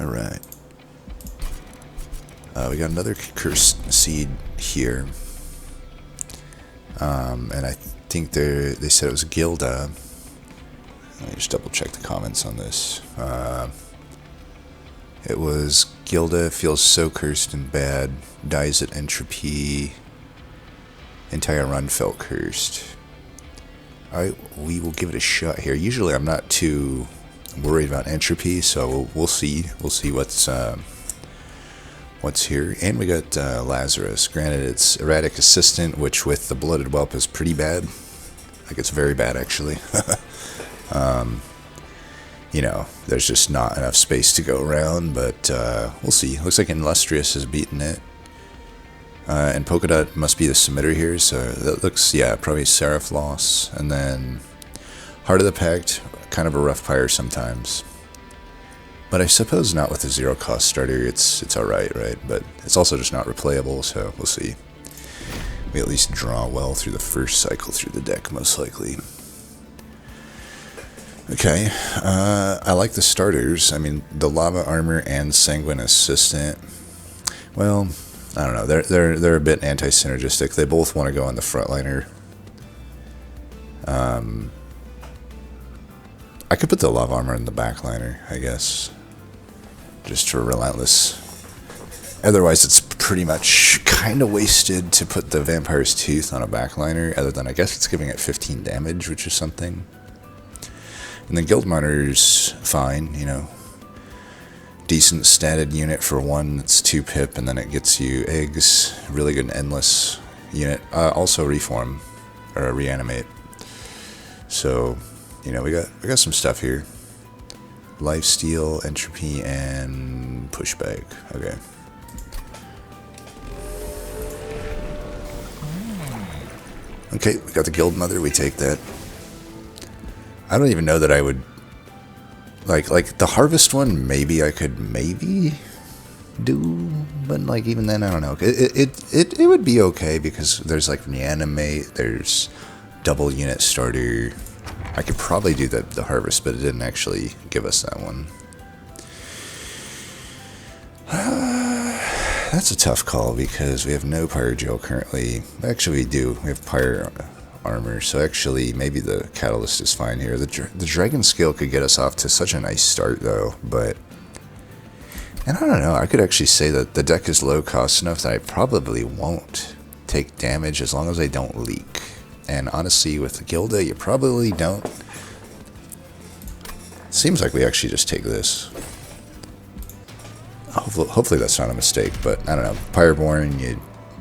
Alright. We got another cursed seed here. And I think they said it was Gilda. Let me just double check the comments on this. It was Gilda feels so cursed and bad, dies at entropy. Entire run felt cursed. Alright, we will give it a shot here. Usually I'm not too worried about entropy, so we'll see. We'll see what's here. And we got Lazarus. Granted, it's erratic assistant, which with the bloated whelp is pretty bad. Like, it's very bad, actually. You know, there's just not enough space to go around, but we'll see. Looks like Illustrious has beaten it. And Polka Dot must be the submitter here, so that looks, yeah, probably Seraph loss. And then Heart of the Pact, kind of a rough pyre sometimes. But I suppose not with a zero cost starter, it's alright, right? But it's also just not replayable, so we'll see. We at least draw well through the first cycle through the deck, most likely. Okay, I like the starters. I mean, the Lava Armor and Sanguine Assistant, well, I don't know, they're a bit anti-synergistic. They both want to go on the frontliner. I could put the Lava Armor in the backliner, I guess, just for Relentless. Otherwise, it's pretty much kind of wasted to put the Vampire's Tooth on a backliner, other than I guess it's giving it 15 damage, which is something. And then Guild Miner's fine, you know. Decent statted unit for one that's 2 pip, and then it gets you eggs. Really good endless unit. Also reform, or reanimate. So, you know, we got some stuff here. Lifesteal, entropy, and pushback. Okay. Okay, we got the Guild Mother, we take that. I don't even know that I would like the harvest one. Maybe I could do, but like even then I don't know. It would be okay because there's like reanimate, there's double unit starter. I could probably do the harvest, but it didn't actually give us that one. That's a tough call because we have no Pyre Gel currently. Actually, we do. We have Pyre Armor, so actually maybe the Catalyst is fine here. The Dragon Scale could get us off to such a nice start, though. But, and I don't know. I could actually say that the deck is low cost enough that I probably won't take damage as long as I don't leak. And honestly, with the Gilda, you probably don't. Seems like we actually just take this. Hopefully that's not a mistake, but I don't know. Pyreborn,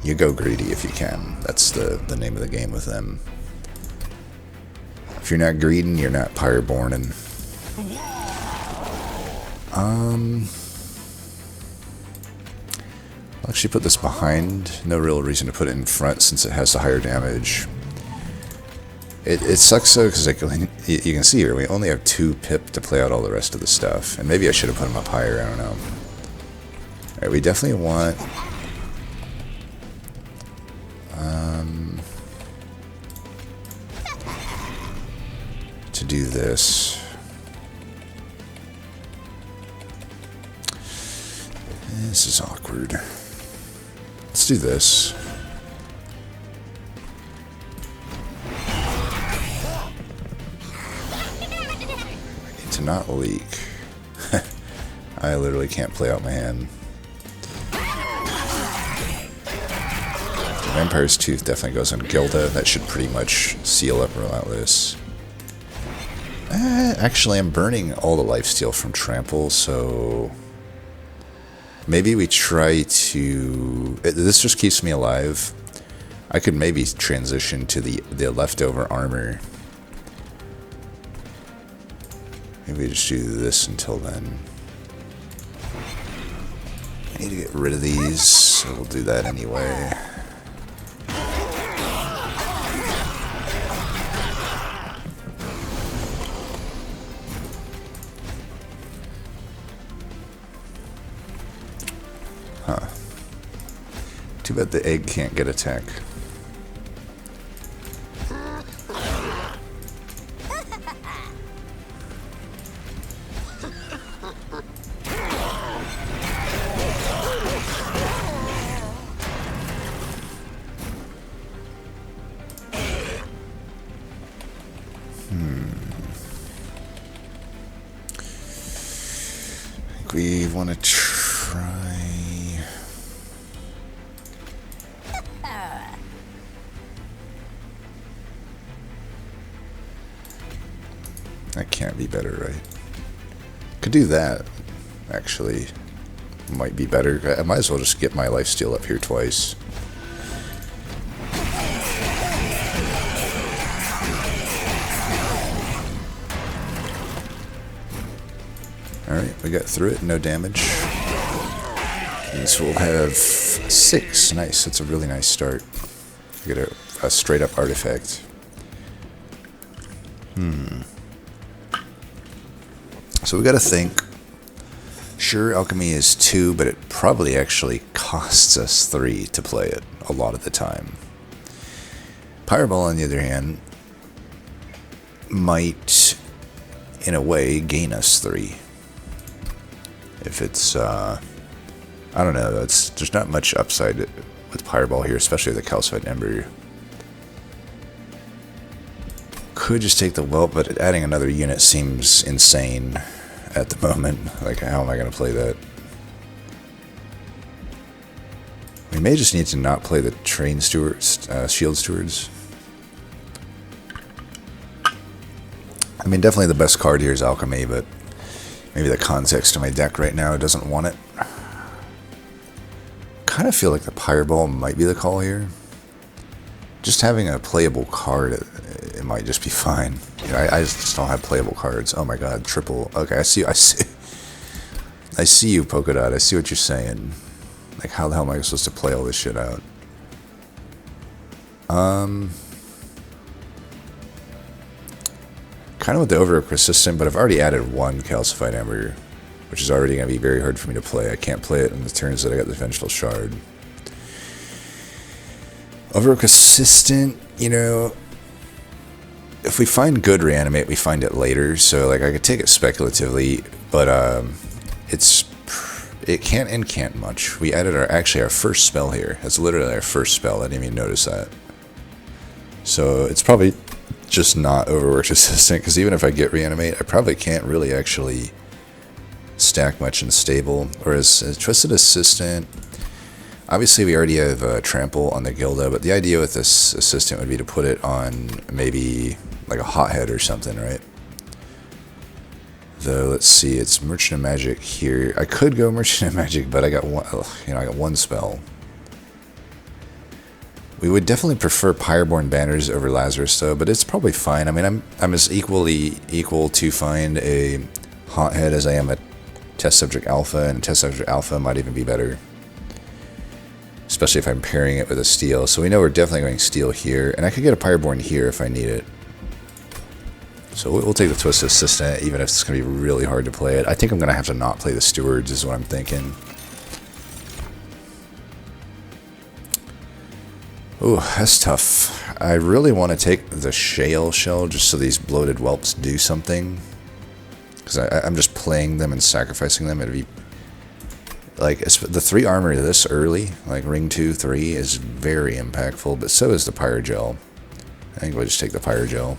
you go greedy if you can. That's the name of the game with them. If you're not greeding, you're not Pyreborn. I'll actually put this behind. No real reason to put it in front since it has the higher damage. It sucks though, because like, you can see here, we only have 2 pip to play out all the rest of the stuff. And maybe I should have put them up higher, I don't know. Alright, we definitely want... to do this. This is awkward. Let's do this. To not leak. I literally can't play out my hand. Vampire's Tooth definitely goes on Gilda. That should pretty much seal up Relentless. Actually, I'm burning all the lifesteal from Trample, so maybe we try to... This just keeps me alive. I could maybe transition to the leftover armor. Maybe just do this until then. I need to get rid of these, so we'll do that anyway. Huh. Too bad the egg can't get attack. we want to try... That can't be better, right? Could do that, actually. Might be better. I might as well just get my lifesteal up here twice. Alright, we got through it, no damage. And so we'll have 6. Nice, that's a really nice start. We get a straight up artifact. So we gotta think. Sure, alchemy is 2, but it probably actually costs us 3 to play it a lot of the time. Fireball, on the other hand, might, in a way, gain us 3. If it's, I don't know, there's not much upside with Fireball here, especially the Calcified Ember. Could just take the Whelp, but adding another unit seems insane at the moment. Like, how am I going to play that? We may just need to not play the Train Stewards, Shield Stewards. I mean, definitely the best card here is Alchemy, but maybe the context of my deck right now doesn't want it. Kind of feel like the Fireball might be the call here. Just having a playable card, it might just be fine. You know, I just don't have playable cards. Oh my god, triple. Okay, I see you, Polka Dot. I see what you're saying. Like, how the hell am I supposed to play all this shit out? Kind of with the Overgrowth Persistent, but I've already added 1 Calcified Ember, which is already going to be very hard for me to play. I can't play it in the turns that I got the Vengeful Shard. Overgrowth Persistent, you know, if we find good Reanimate, we find it later. So, like, I could take it speculatively, but it can't and can't much. We added our first spell here. That's literally our first spell. I didn't even notice that. So it's probably just not Overworked Assistant, because even if I get Reanimate, I probably can't really actually stack much in Stable. Whereas Twisted Assistant, obviously we already have Trample on the Gilda, but the idea with this Assistant would be to put it on maybe like a Hothead or something, right? Though, let's see, it's Merchant of Magic here. I could go Merchant of Magic, but I got one, I got 1 spell. We would definitely prefer Pyreborn Banners over Lazarus, though, but it's probably fine. I mean, I'm as equal to find a Hothead as I am a Test Subject Alpha, and Test Subject Alpha might even be better. Especially if I'm pairing it with a Steel. So we know we're definitely going Steel here, and I could get a Pyreborn here if I need it. So we'll take the Twisted Assistant, even if it's going to be really hard to play it. I think I'm going to have to not play the Stewards, is what I'm thinking. Ooh, that's tough. I really want to take the Shale Shell just so these bloated whelps do something. Because I'm just playing them and sacrificing them. It'd be... like, the 3 armor this early, like Ring 2, 3, is very impactful, but so is the Pyrogel. I think we'll just take the Pyrogel.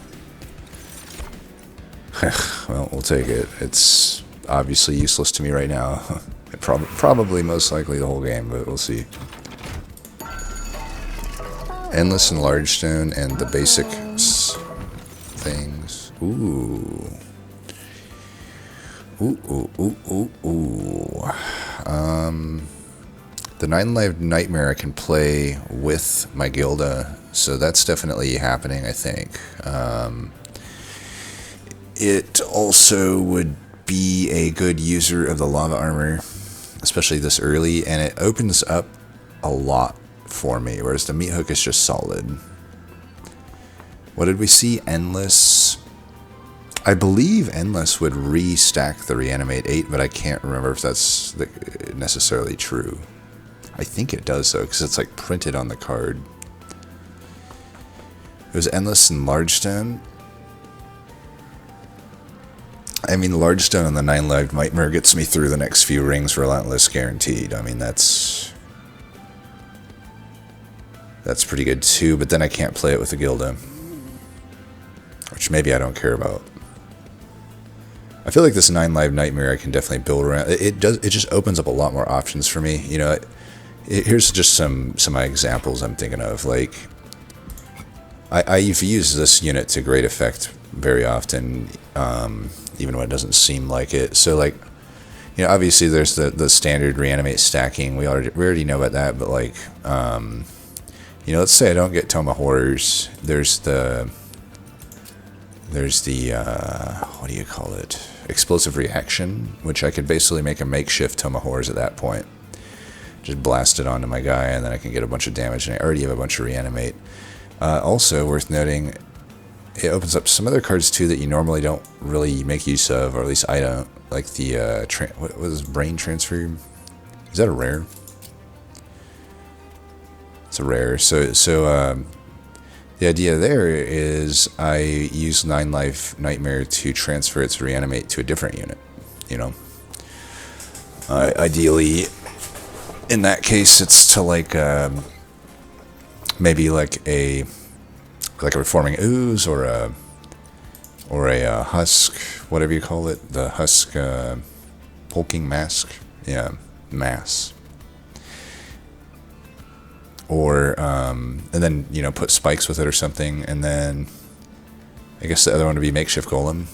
Well, we'll take it. It's obviously useless to me right now. Probably most likely the whole game, but we'll see. Endless and Large Stone and the basic things. Ooh. Ooh. The 9-Life Nightmare I can play with my Gilda, so that's definitely happening, I think. It also would be a good user of the Lava Armor, especially this early, and it opens up a lot for me, whereas the Meat Hook is just solid. What did we see? Endless. I believe Endless would re-stack the Reanimate 8, but I can't remember if that's necessarily true. I think it does, though, because it's like printed on the card. It was Endless and Large Stone. I mean, Large Stone on the 9-Life Nightmare gets me through the next few rings Relentless guaranteed. I mean, that's pretty good too, but then I can't play it with the Gilda, which maybe I don't care about. I feel like this 9 live nightmare I can definitely build around. It does. It just opens up a lot more options for me. You know, here's just some of my examples I'm thinking of. Like, I've used this unit to great effect very often, even when it doesn't seem like it. So like, you know, obviously there's the standard reanimate stacking. We already know about that. But like, you know, let's say I don't get Toma Horrors. There's the what do you call it? Explosive reaction, which I could basically make a makeshift Toma Horrors at that point. Just blast it onto my guy, and then I can get a bunch of damage, and I already have a bunch of reanimate. Also, worth noting, it opens up some other cards too that you normally don't really make use of, or at least I don't. Like the, what was Brain Transfer? Is that a rare? It's a rare. So the idea there is I use 9 Life Nightmare to transfer its reanimate to a different unit, you know. Ideally, in that case, it's to like, maybe like a reforming ooze or a husk, whatever you call it, the husk hulking mask, yeah, mass. Or and then, you know, put spikes with it or something, and then I guess the other one would be makeshift golem.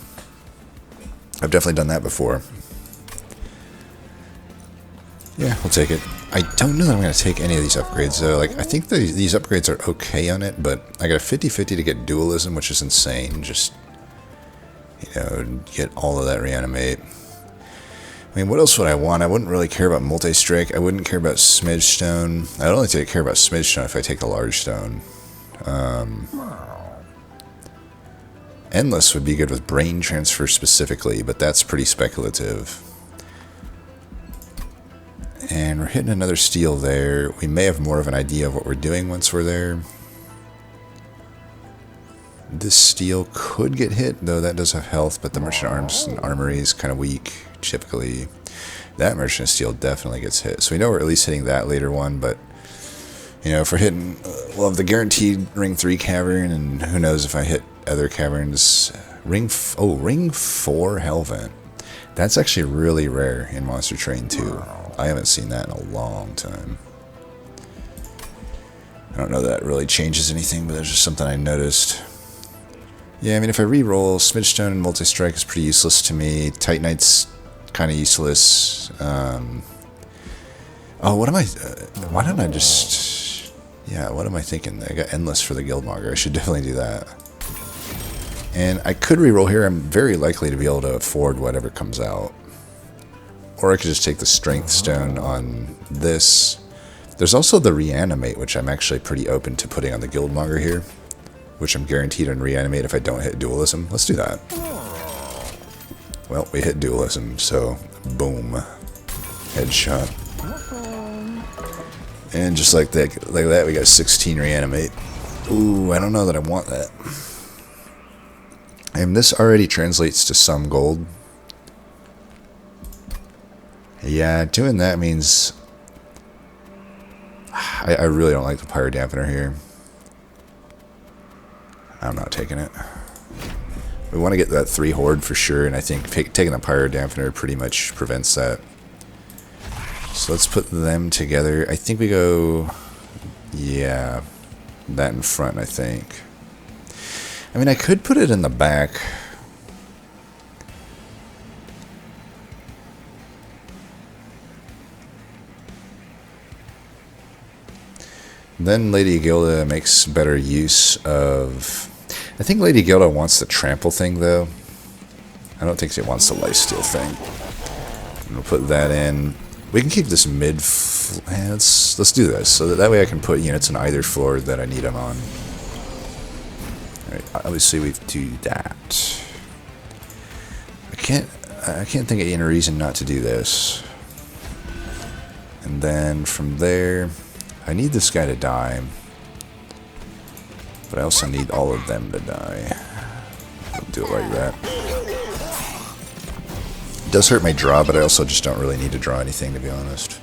I've definitely done that before. Yeah, we'll take it. I don't know that I'm going to take any of these upgrades, though. Like, I think these upgrades are okay on it, but I got a 50-50 to get dualism, which is insane. Just, you know, get all of that reanimate. I mean, what else would I want? I wouldn't really care about multi-strike. I wouldn't care about smidge stone. I'd only care about smidge stone if I take the large stone. Endless would be good with brain transfer specifically, but that's pretty speculative. And we're hitting another steel there. We may have more of an idea of what we're doing once we're there. This steel could get hit, though that does have health, but the Merchant Arms and Armory is kind of weak, typically. That Merchant Steel definitely gets hit. So we know we're at least hitting that later one, but, you know, if we're hitting, we'll have the guaranteed Ring 3 Cavern, and who knows if I hit other caverns. Ring 4 Hellvent. That's actually really rare in Monster Train 2. I haven't seen that in a long time. I don't know that really changes anything, but there's just something I noticed. Yeah, I mean, if I re-roll, Smidge Stone and Multi-Strike is pretty useless to me. Titanite's kind of useless. Oh, what am I... why don't I just... yeah, what am I thinking? I got Endless for the Guildmonger. I should definitely do that. And I could re-roll here. I'm very likely to be able to afford whatever comes out. Or I could just take the Strength Stone on this. There's also the Reanimate, which I'm actually pretty open to putting on the Guildmonger here, which I'm guaranteed on Reanimate if I don't hit Dualism. Let's do that. Well, we hit Dualism, so boom. Headshot. And just like that, we got 16 Reanimate. Ooh, I don't know that I want that. And this already translates to some gold. Yeah, doing that means... I really don't like the Pyro Dampener here. I'm not taking it. We want to get that 3 Horde for sure, and I think taking the Pyro Dampener pretty much prevents that. So let's put them together. I think we go... yeah, that in front, I think. I mean, I could put it in the back. Then Lady Gilda makes better use of... I think Lady Gilda wants the trample thing, though. I don't think she wants the lifesteal thing. I'm going to put that in. We can keep this mid... let's do this. So that way I can put units on either floor that I need them on. Alright, obviously we do that. I can't think of any reason not to do this. And then from there... I need this guy to die, but I also need all of them to die. I'll do it like that. It does hurt my draw, but I also just don't really need to draw anything, to be honest.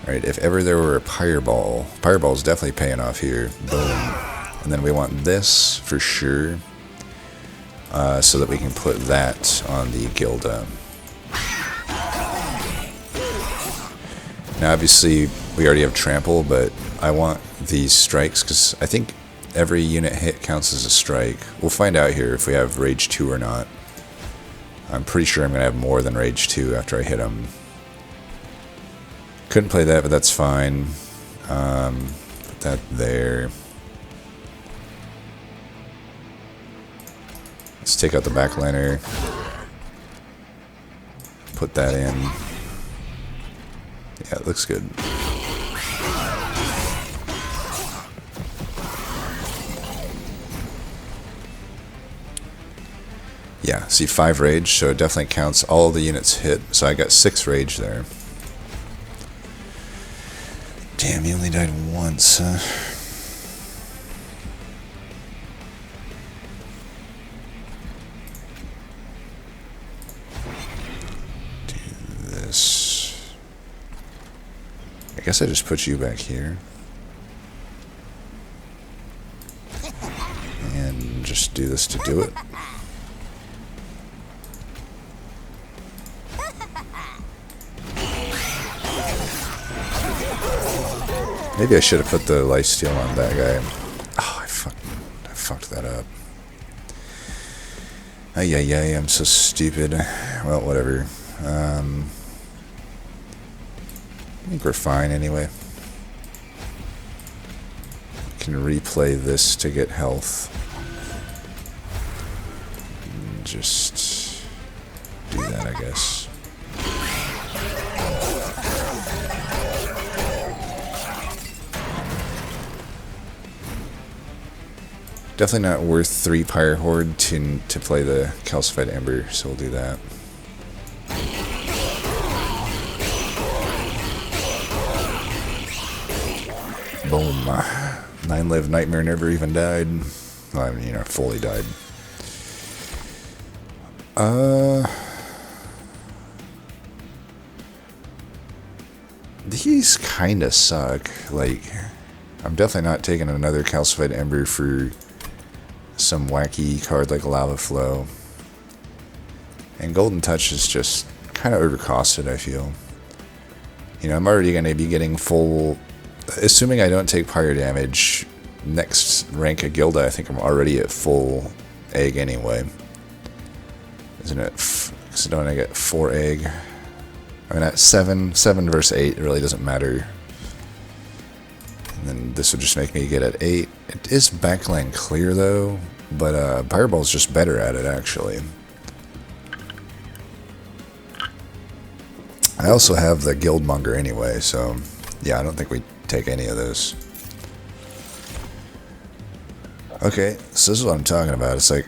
Alright, if ever there were a Pyreball, Pyreball's definitely paying off here. Boom. And then we want this for sure. so that we can put that on the Gilda. Now obviously we already have trample, but I want these strikes because I think every unit hit counts as a strike. We'll find out here if we have rage 2 or not. I'm pretty sure I'm going to have more than rage 2 after I hit him. Couldn't play that, but that's fine. Put that there. Let's take out the backliner. Put that in. Yeah, it looks good. Yeah, see 5 rage, so it definitely counts all the units hit. So I got 6 rage there. Damn, he only died once, huh? Do this. I guess I just put you back here. And just do this to do it. Maybe I should have put the lifesteal on that guy. Oh, I fucked that up. Ay, I'm so stupid. Well, whatever. I think we're fine anyway. Can replay this to get health. And just do that, I guess. Definitely not worth 3 Pyre Horde to play the Calcified Ember, so we'll do that. Boom. 9-live Nightmare never even died. Well, I mean, fully died. These kinda suck. Like, I'm definitely not taking another Calcified Ember for some wacky card like Lava Flow. And Golden Touch is just kind of overcosted, I feel. You know, I'm already going to be getting full... Assuming I don't take Pyre damage, next rank of Gilda, I think I'm already at full egg anyway. Isn't it? Because I don't want to get 4 egg. I mean, at 7 versus 8, it really doesn't matter. And then this would just make me get at 8. It is backline clear though, but Fireball's just better at it actually. I also have the Guildmonger anyway, so yeah, I don't think we take any of those. Okay, so this is what I'm talking about. It's like,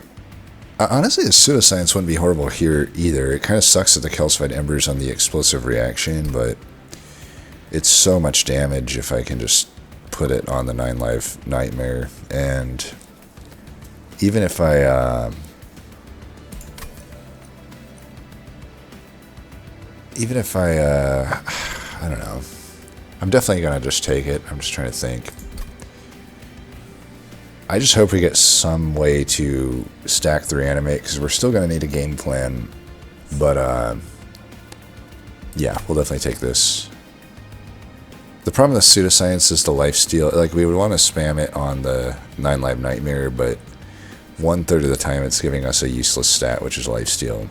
honestly, the Pseudoscience wouldn't be horrible here either. It kind of sucks that the Calcified Ember's on the explosive reaction, but it's so much damage if I can just put it on the 9-life Nightmare. And even if I I don't know, I'm definitely gonna just take it. I'm just trying to think. I just hope we get some way to stack the reanimate, because we're still gonna need a game plan. But yeah, we'll definitely take this. The problem with Pseudoscience is the lifesteal. Like, we would want to spam it on the 9-life Nightmare, but 1/3 of the time it's giving us a useless stat, which is lifesteal.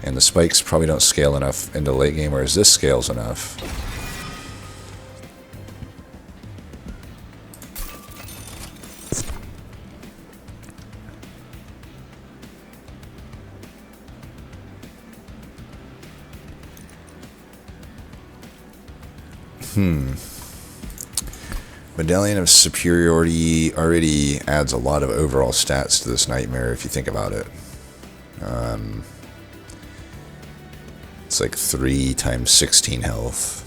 And the spikes probably don't scale enough into late game, whereas this scales enough. Medallion of Superiority already adds a lot of overall stats to this Nightmare if you think about it. It's like 3 times 16 health.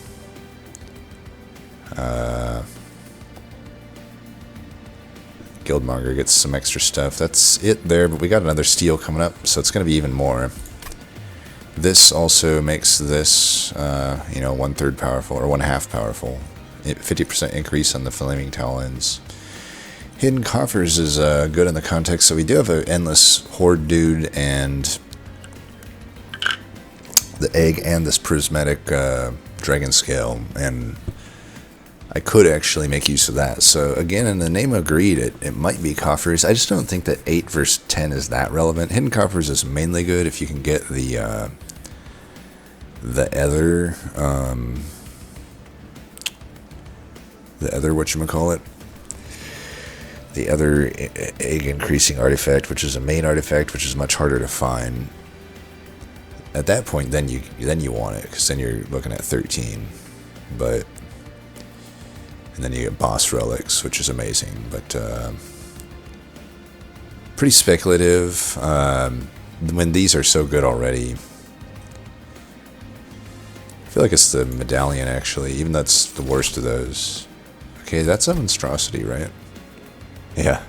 Guildmonger gets some extra stuff. That's it there, but we got another steal coming up, so it's going to be even more. This also makes this, 1/3 powerful, or 1/2 powerful. 50% increase on the Flaming Talons. Hidden Coffers is good in the context, so we do have an Endless Horde dude and the egg and this prismatic dragon scale, and I could actually make use of that. So again, in the name of greed, it might be coffers. I just don't think that 8 versus 10 is that relevant. Hidden coffers is mainly good if you can get the other whatchamacallit, the other egg increasing artifact, which is a main artifact, which is much harder to find. At that point, then you want it, because then you're looking at 13. But and then you get boss relics, which is amazing, but pretty speculative. When these are so good already, I feel like it's the medallion actually, even though that's the worst of those. Okay, that's a monstrosity, right? Yeah,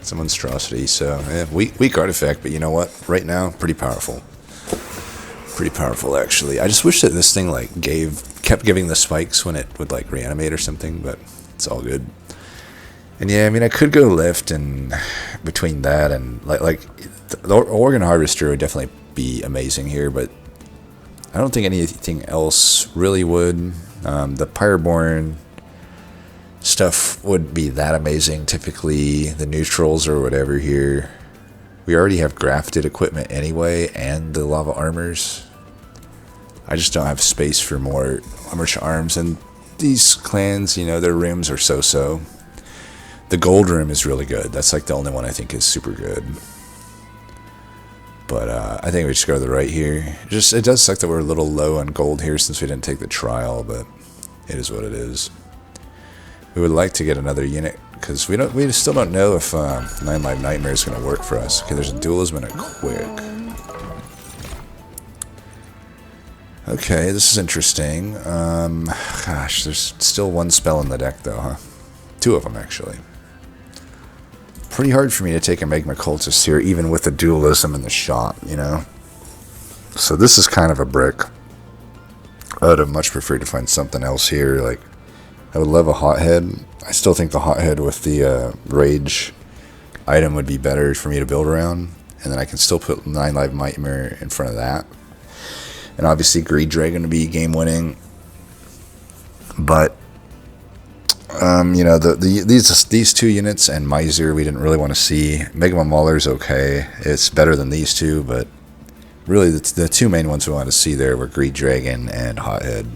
it's a monstrosity. So weak artifact, but you know what? Right now, pretty powerful. Pretty powerful, actually. I just wish that this thing like kept giving the spikes when it would like reanimate or something, but it's all good. And yeah, I mean, I could go lift, and between that and like the Organ Harvester would definitely be amazing here, but I don't think anything else really would. The Pyreborn stuff would be that amazing. Typically, the neutrals or whatever here. We already have grafted equipment anyway, and the lava armors. I just don't have space for more armor arms, and these clans, you know, their rooms are so-so. The gold room is really good. That's like the only one I think is super good. But I think we just go to the right here. It does suck that we're a little low on gold here since we didn't take the trial, but it is what it is. We would like to get another unit, because we still don't know if 9 Live Nightmare is going to work for us. Okay, there's a dualism and a quick. Okay, this is interesting. Gosh, there's still one spell in the deck though, huh? 2 of them actually. Pretty hard for me to take a Magma Cultist here, even with the dualism and the shot, you know? So this is kind of a brick. I would have much preferred to find something else here. Like, I would love a Hothead. I still think the Hothead with the Rage item would be better for me to build around. And then I can still put 9 Live Nightmare in front of that. And obviously Greed Dragon to be game winning. But you know, these 2 units and Miser we didn't really want to see. Mega Mauler's okay. It's better than these 2, but really the 2 main ones we wanted to see there were Greed Dragon and Hothead.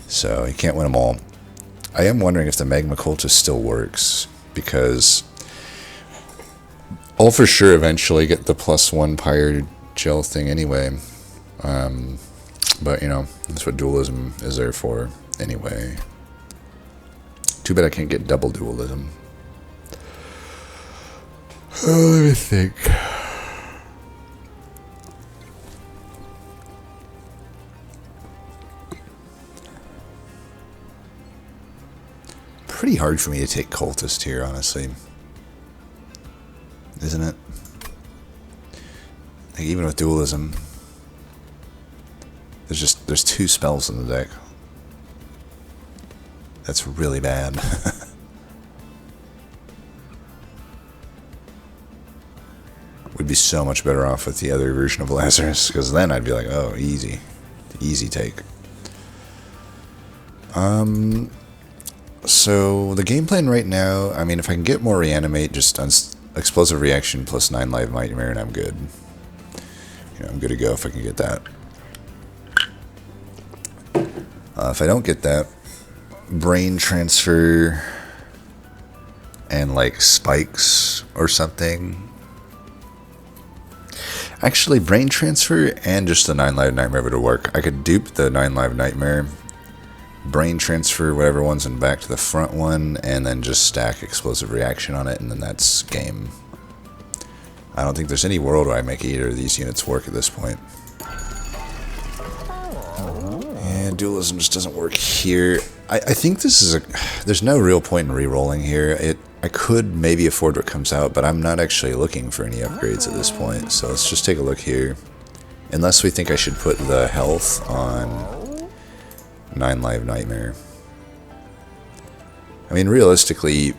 So you can't win them all. I am wondering if the Magma Cultist still works, because I'll for sure eventually get the +1 Pyre Gel thing anyway. But you know, that's what dualism is there for anyway. Too bad I can't get double dualism. Let me think. Pretty hard for me to take cultist here, honestly. Isn't it? Like, even with dualism, there's 2 spells in the deck. That's really bad. Would be so much better off with the other version of Lazarus, because then I'd be like, oh, easy take. So the game plan right now, I mean, if I can get more reanimate, just explosive reaction plus 9 Live Nightmare, and I'm good. You know, I'm good to go if I can get that. If I don't get that, brain transfer and like spikes or something. Actually, brain transfer and just the 9 Live Nightmare would work. I could dupe the 9 Live Nightmare, brain transfer whatever one's in back to the front one, and then just stack explosive reaction on it, and then that's game. I don't think there's any world where I make either of these units work at this point. And dualism just doesn't work here. I think this is there's no real point in re-rolling here. I could maybe afford what comes out, but I'm not actually looking for any upgrades at this point. So let's just take a look here. Unless we think I should put the health on 9 Live Nightmare. I mean, realistically,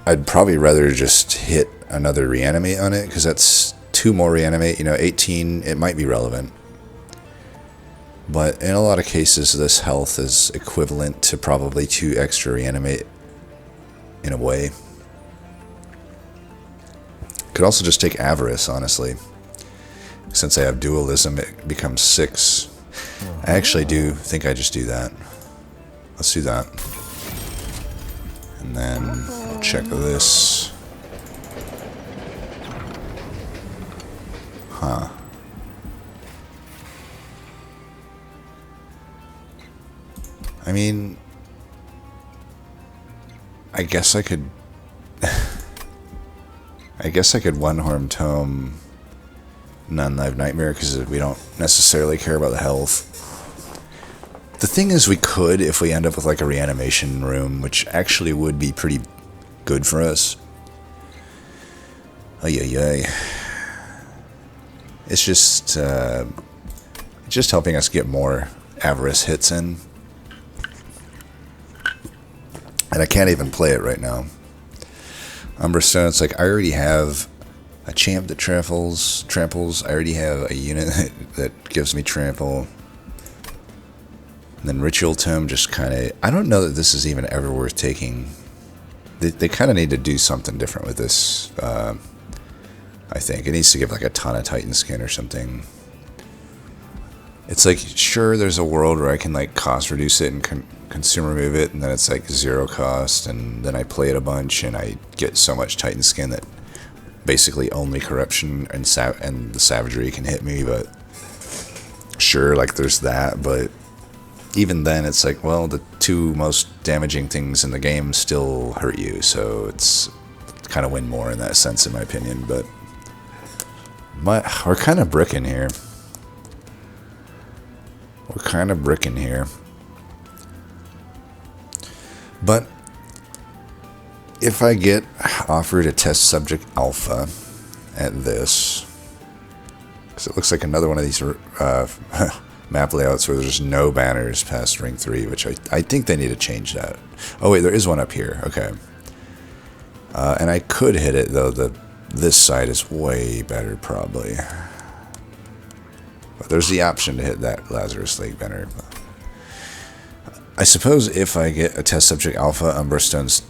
I'd probably rather just hit another reanimate on it, because that's 2 more reanimate. 18, it might be relevant. But in a lot of cases, this health is equivalent to probably 2 extra reanimate in a way. Could also just take Avarice, honestly. Since I have dualism, it becomes 6. I actually do think I just do that. Let's do that. And then we'll check this. Huh. I mean, I guess I could one-horn tome non-live nightmare, because we don't necessarily care about the health. The thing is, we could, if we end up with like a reanimation room, which actually would be pretty good for us. Ay. It's just helping us get more Avarice hits in. And I can't even play it right now. Umberstone, it's like I already have a champ that tramples. I already have a unit that gives me trample. And then Ritual Tome just kind of... I don't know that this is even ever worth taking. They kind of need to do something different with this, I think. It needs to give like a ton of Titan skin or something. It's like, sure, there's a world where I can like cost reduce it and consume remove it, and then it's like 0 cost, and then I play it a bunch and I get so much Titan skin that basically only corruption and the savagery can hit me. But sure, like there's that, but even then it's like, well, the 2 most damaging things in the game still hurt you, so it's kind of win more in that sense, in my opinion. But we're kind of bricking here. But if I get offered a test subject alpha at this, because it looks like another one of these map layouts where there's no banners past ring 3, which I think they need to change that. Oh wait, there is one up here. Okay. And I could hit it, though. This side is way better, probably. But there's the option to hit that Lazarus Lake banner. I suppose if I get a test subject alpha, Umberstone's...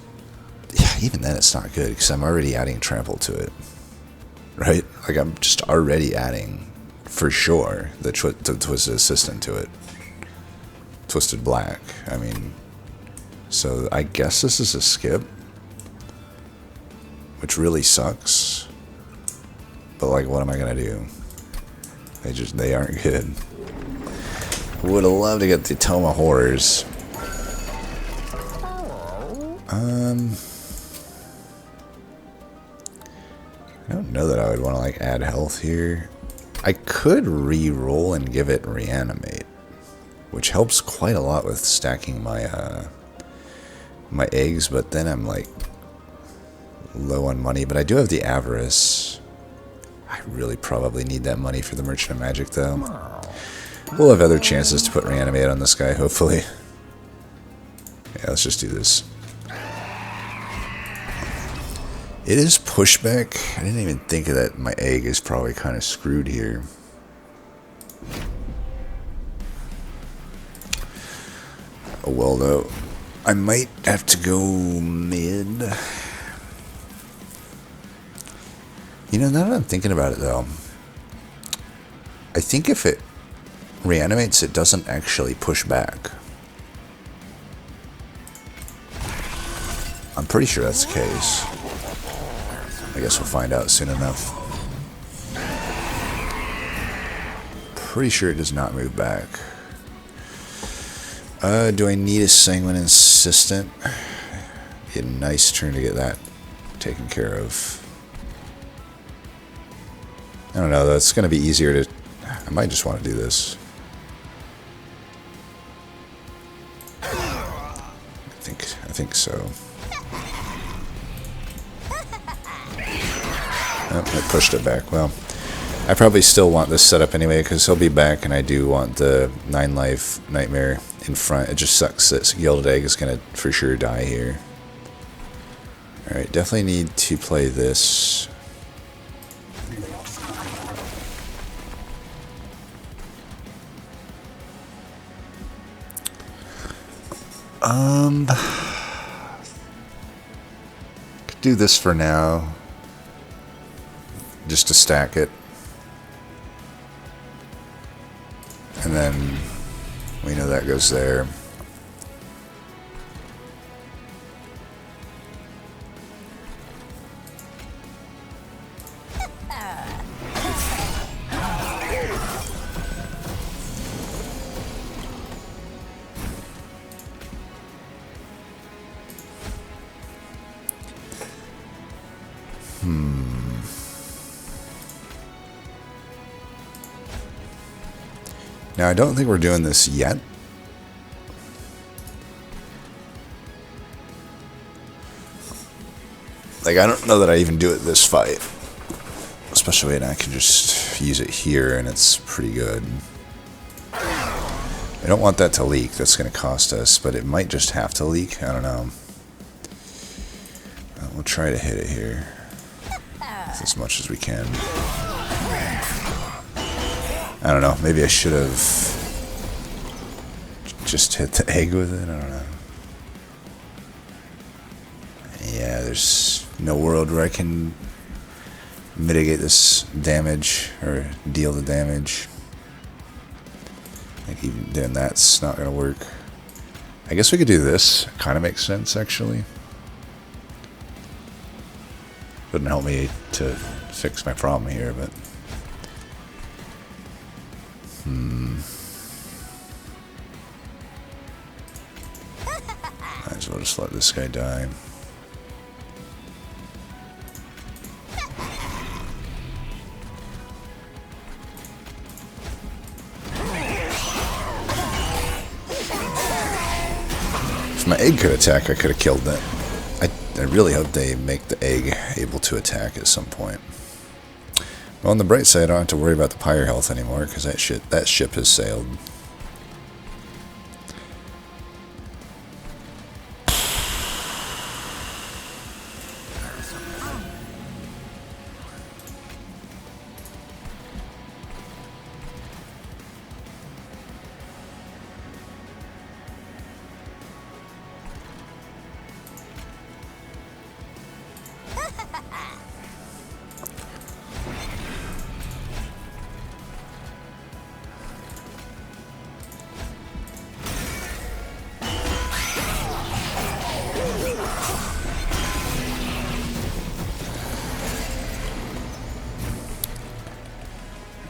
Yeah, even then it's not good, because I'm already adding trample to it. Right? Like, I'm just already adding, for sure, the Twisted Assistant to it. Twisted Black. I mean... So, I guess this is a skip. Which really sucks. But, like, what am I gonna do? They aren't good. Would have loved to get the Tome of Horrors. I don't know that I would want to like add health here. I could re-roll and give it reanimate, which helps quite a lot with stacking my my eggs, but then I'm like low on money. But I do have the Avarice. I really probably need that money for the Merchant of Magic, though. We'll have other chances to put reanimate on this guy, hopefully. Yeah, let's just do this. It is pushback. I didn't even think of that. My egg is probably kind of screwed here. Oh well, though. I might have to go mid. You know, now that I'm thinking about it, though, I think if it reanimates, it doesn't actually push back. I'm pretty sure that's the case. I guess we'll find out soon enough. Pretty sure it does not move back. Do I need a Sanguine Insistent? Be a nice turn to get that taken care of. I don't know, though. It's going to be easier to... I might just want to do this. I think so. Oh, I pushed it back. Well, I probably still want this setup anyway, because he'll be back, and I do want the 9-life Nightmare in front. It just sucks that Gilded Egg is going to for sure die here. Alright, definitely need to play this. Could do this for now. Just to stack it. And then we know that goes there. Now, I don't think we're doing this yet. Like, I don't know that I even do it this fight. Especially when I can just use it here and it's pretty good. I don't want that to leak. That's going to cost us, but it might just have to leak. I don't know. We'll try to hit it here. As much as we can. I don't know, maybe I should have just hit the egg with it, I don't know. Yeah, there's no world where I can mitigate this damage, or deal the damage. I think even doing that's not going to work. I guess we could do this, kind of makes sense actually. Wouldn't help me to fix my problem here, but... Might as well just let this guy die. If my egg could attack, I could have killed it. I really hope they make the egg able to attack at some point. Well, on the bright side, I don't have to worry about the pyre health anymore, because that ship has sailed.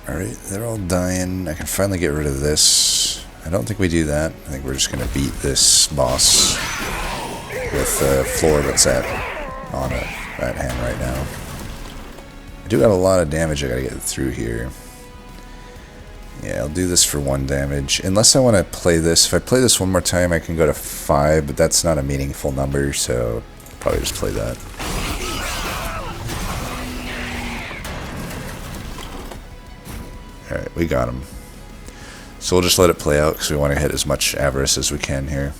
Alright, they're all dying. I can finally get rid of this. I don't think we do that. I think we're just going to beat this boss with the floor that's on hand right now. I do have a lot of damage I gotta get through here. Yeah, I'll do this for 1 damage. Unless I want to play this. If I play this one more time, I can go to 5, but that's not a meaningful number, so I'll probably just play that. Alright, we got him. So we'll just let it play out because we want to hit as much avarice as we can here.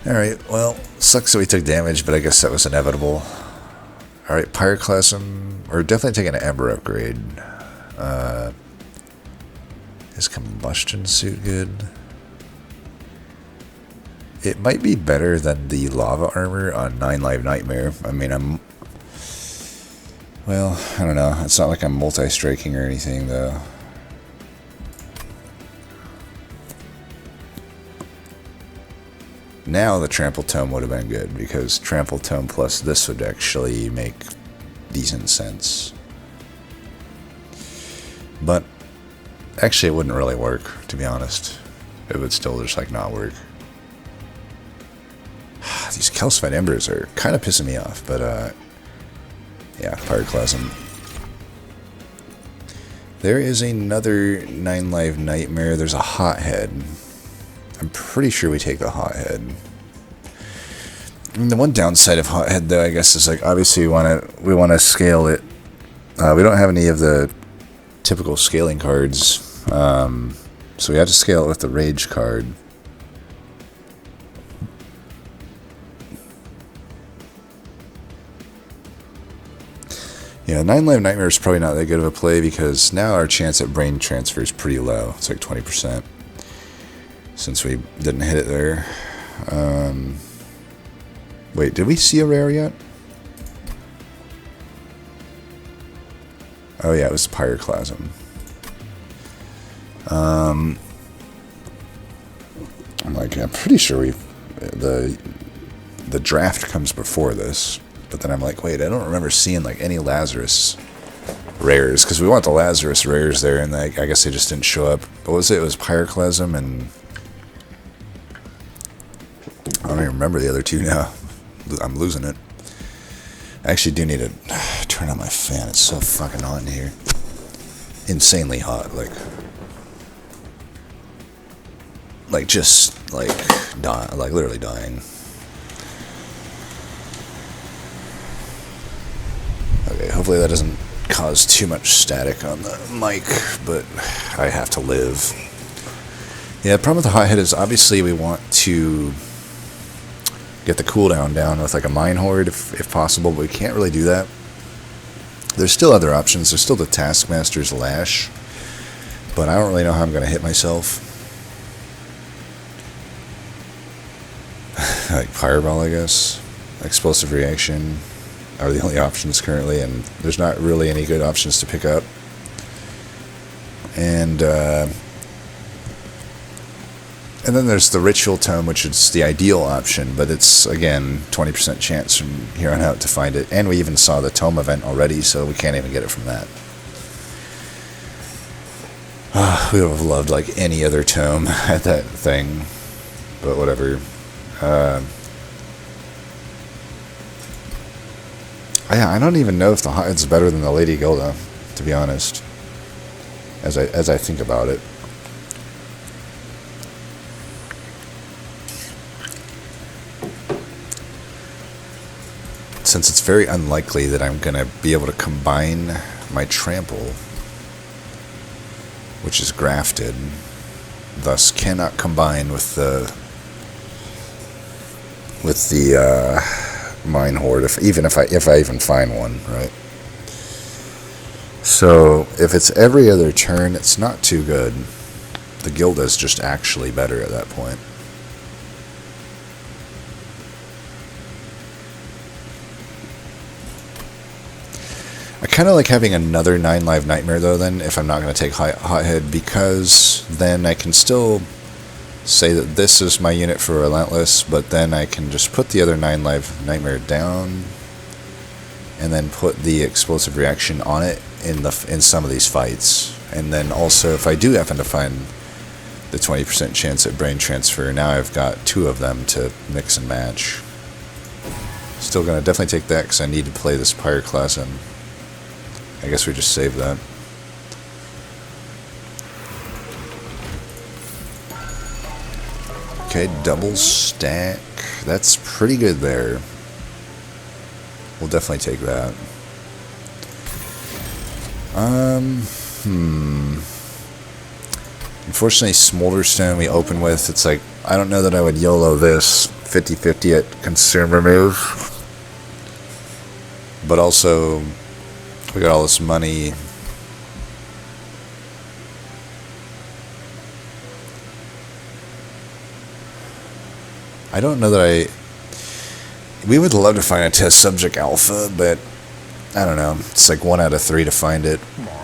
Alright, well, sucks that we took damage, but I guess that was inevitable. Alright, Pyroclasm. We're definitely taking an Ember upgrade. Is Combustion Suit good? It might be better than the Lava Armor on 9 Live Nightmare. I mean, well, I don't know. It's not like I'm multi-striking or anything, though. Now the Trample Tome would have been good, because Trample Tome plus this would actually make decent sense. But actually it wouldn't really work, to be honest. It would still just like not work. These calcified embers are kind of pissing me off, but yeah, Pyroclasm. There is another 9 Live Nightmare. There's a Hothead. I'm pretty sure we take the Hothead. I mean, the one downside of Hothead, though, I guess, is like obviously we want to scale it. We don't have any of the typical scaling cards, So we had to scale it with the Rage card. Yeah, 9 Live Nightmare is probably not that good of a play because now our chance at brain transfer is pretty low. It's like 20% since we didn't hit it there. Wait, did we see a rare yet? Oh yeah, it was Pyroclasm. I'm pretty sure the draft comes before this. But then I'm like, wait, I don't remember seeing like any Lazarus rares because we want the Lazarus rares there, and I guess they just didn't show up. What was it? It was Pyroclasm, and I don't even remember the other two now. I'm losing it. I actually do need to turn on my fan. It's so fucking hot in here. Insanely hot, like literally dying. Okay, hopefully that doesn't cause too much static on the mic, but I have to live. Yeah, the problem with the hothead is obviously we want to get the cooldown down with like a Mine Horde if possible, but we can't really do that. There's still other options. There's still the Taskmaster's Lash, but I don't really know how I'm going to hit myself. Like Fireball, I guess. Explosive Reaction are the only options currently, and there's not really any good options to pick up. And then there's the Ritual Tome, which is the ideal option, but it's, again, 20% chance from here on out to find it. And we even saw the Tome event already, so we can't even get it from that. We would have loved, like, any other Tome at that thing, but whatever. I don't even know if the Hothead's better than the Lady Gilda, to be honest, as I think about it. Since it's very unlikely that I'm going to be able to combine my Trample, which is grafted, thus cannot combine with the Mine Horde, if I even find one, right? So if it's every other turn, it's not too good. The Gilda's just actually better at that point. I kind of like having another 9 Live Nightmare though then, if I'm not going to take Hothead, because then I can still say that this is my unit for Relentless, but then I can just put the other 9 Live Nightmare down and then put the Explosive Reaction on it in some of these fights. And then also, if I do happen to find the 20% chance at Brain Transfer, now I've got 2 of them to mix and match. Still going to definitely take that because I need to play this Pyroclasm. I guess we just save that. Okay, double stack. That's pretty good there. We'll definitely take that. Unfortunately, Smolderstone we open with. It's like, I don't know that I would YOLO this 50-50 at Consume Remove. But also, we got all this money. I don't know that we would love to find a test subject alpha, but I don't know. It's like 1 out of 3 to find it,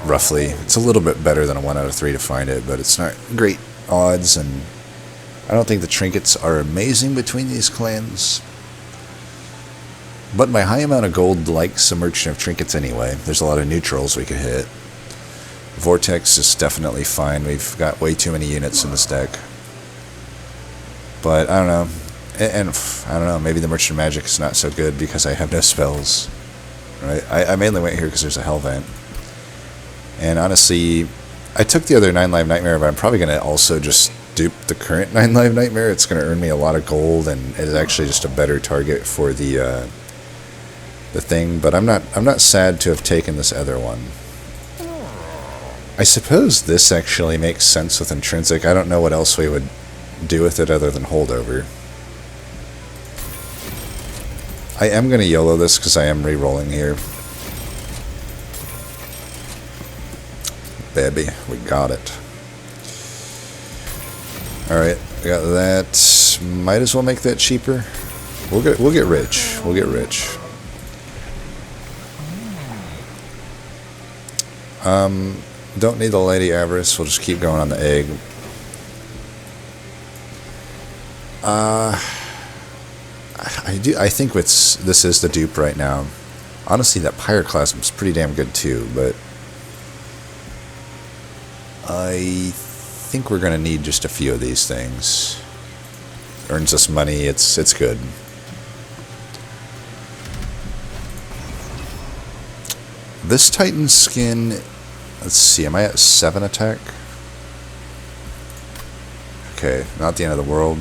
roughly. It's a little bit better than a 1 out of 3 to find it, but it's not great odds, and I don't think the trinkets are amazing between these clans. But my high amount of gold likes a Merchant of Trinkets anyway. There's a lot of neutrals we could hit. Vortex is definitely fine. We've got way too many units in this deck. But I don't know. And I don't know, maybe the Merchant of Magic is not so good because I have no spells. Right? I mainly went here because there's a Hellvent. And honestly, I took the other 9 Live Nightmare, but I'm probably going to also just dupe the current 9 Live Nightmare. It's going to earn me a lot of gold, and it's actually just a better target for the thing. But I'm not sad to have taken this other one. I suppose this actually makes sense with intrinsic. I don't know what else we would do with it other than holdover. I am going to YOLO this because I am re-rolling here. Baby, we got it. Alright, we got that. Might as well make that cheaper. We'll get rich. We'll get rich. Don't need the Lady Avarice. We'll just keep going on the egg. I think this is the dupe right now. Honestly, that Pyroclasm is pretty damn good too, but I think we're gonna need just a few of these things. Earns us money. It's good. This Titan skin. Let's see. Am I at 7 attack? Okay, not the end of the world.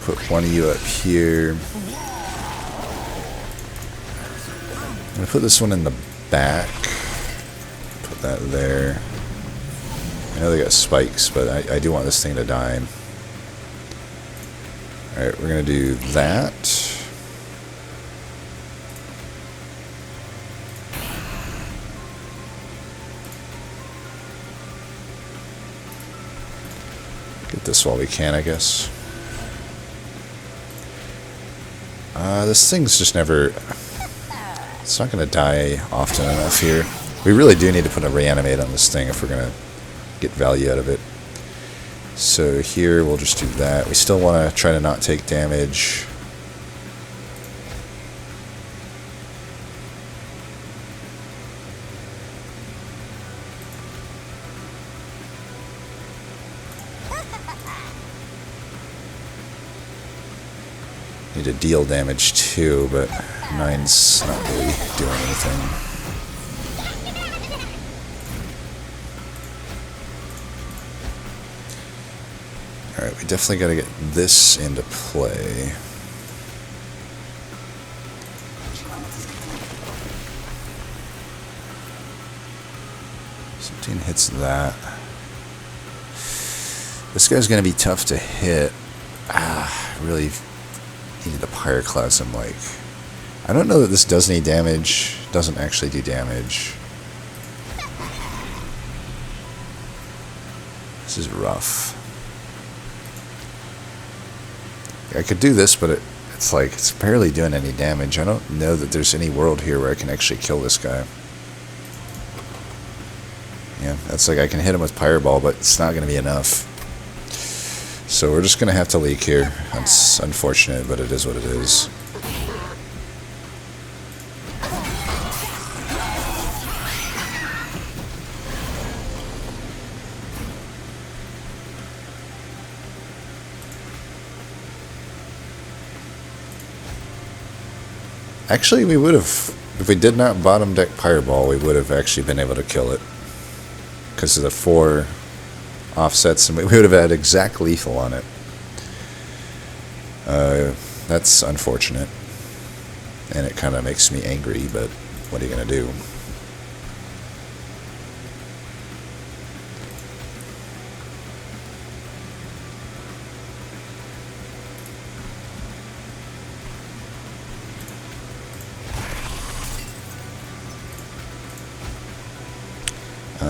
Put one of you up here. I'm going to put this one in the back. Put that there. I know they got spikes, but I do want this thing to die. Alright, we're going to do that. Get this while we can, I guess. This thing's just never... It's not going to die often enough here. We really do need to put a reanimate on this thing if we're going to get value out of it. So here we'll just do that. We still want to try to not take damage. Need to deal damage too, but 9's not really doing anything. Alright, we definitely got to get this into play. Something hits that. This guy's going to be tough to hit. Really needed the Pyroclasm, like... I don't know that this does any damage. Doesn't actually do damage. This is rough. I could do this, but it's like, it's barely doing any damage. I don't know that there's any world here where I can actually kill this guy. Yeah, that's like, I can hit him with Pyreball, but it's not going to be enough. So we're just going to have to leak here. That's unfortunate, but it is what it is. Actually, we would have, if we did not bottom deck Pyreball, we would have actually been able to kill it. Because of the 4 offsets, and we would have had exact lethal on it. That's unfortunate. And it kind of makes me angry, but what are you going to do?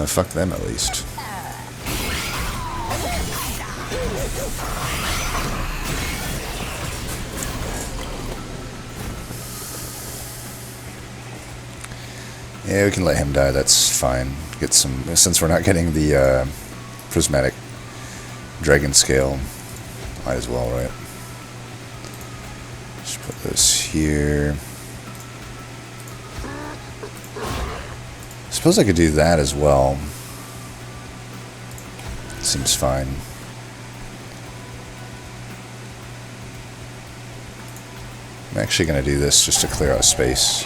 Fuck them at least. Yeah, we can let him die, that's fine. Get some, since we're not getting the prismatic dragon scale, might as well, right? Just put this here. Suppose I could do that as well. Seems fine. I'm actually going to do this just to clear out space.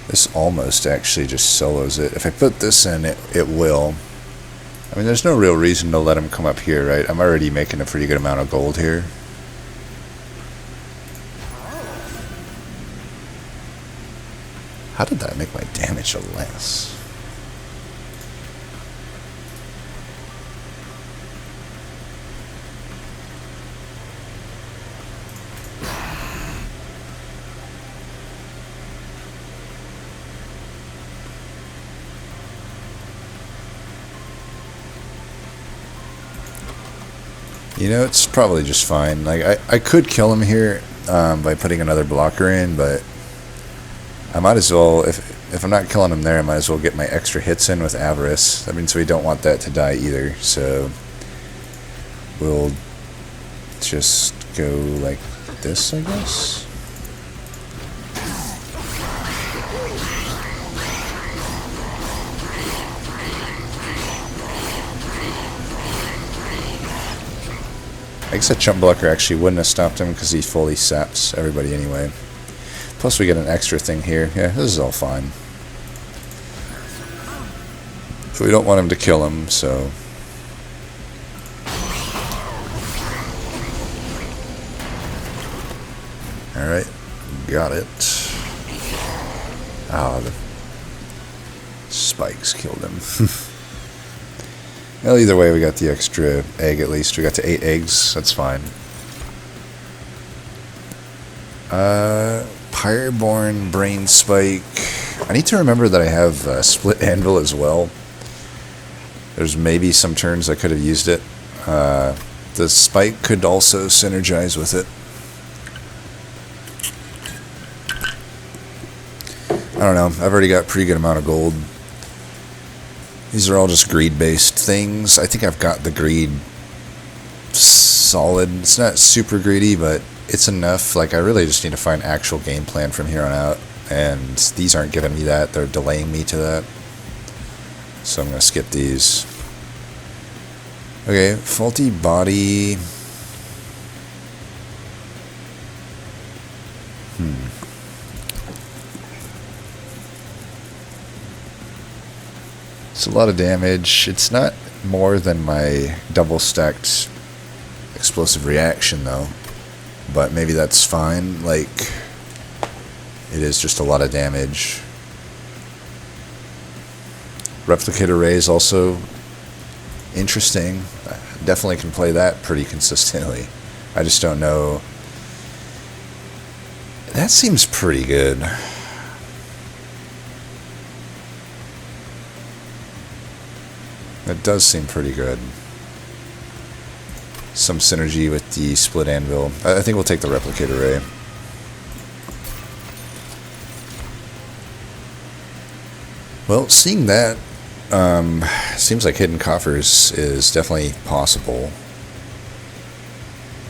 This almost actually just solos it. If I put this in, it will. I mean, there's no real reason to let him come up here, right? I'm already making a pretty good amount of gold here. How did that make my damage less? You know, it's probably just fine. Like, I could kill him here by putting another blocker in, but I might as well, if I'm not killing him there, I might as well get my extra hits in with Avarice. I mean, so we don't want that to die either, so we'll just go like this, I guess. I guess a chump blocker actually wouldn't have stopped him because he fully saps everybody anyway. Plus we get an extra thing here. Yeah, this is all fine. So we don't want him to kill him, so... Alright, got it. Ah, the spikes killed him. Well, either way, we got the extra egg at least. We got to 8 eggs. That's fine. Pyreborn, Brain Spike. I need to remember that I have Split Anvil as well. There's maybe some turns I could have used it. The Spike could also synergize with it. I don't know. I've already got a pretty good amount of gold. These are all just greed-based things. I think I've got the greed solid. It's not super greedy, but it's enough. Like, I really just need to find actual game plan from here on out. And these aren't giving me that. They're delaying me to that. So I'm going to skip these. Okay, faulty body. It's a lot of damage. It's not more than my double-stacked explosive reaction, though. But maybe that's fine. Like, it is just a lot of damage. Replicator Ray is also interesting. I definitely can play that pretty consistently. I just don't know. That seems pretty good. That does seem pretty good. Some synergy with the Split Anvil. I think we'll take the Replicator Ray. Well, seeing that, seems like Hidden Coffers is definitely possible.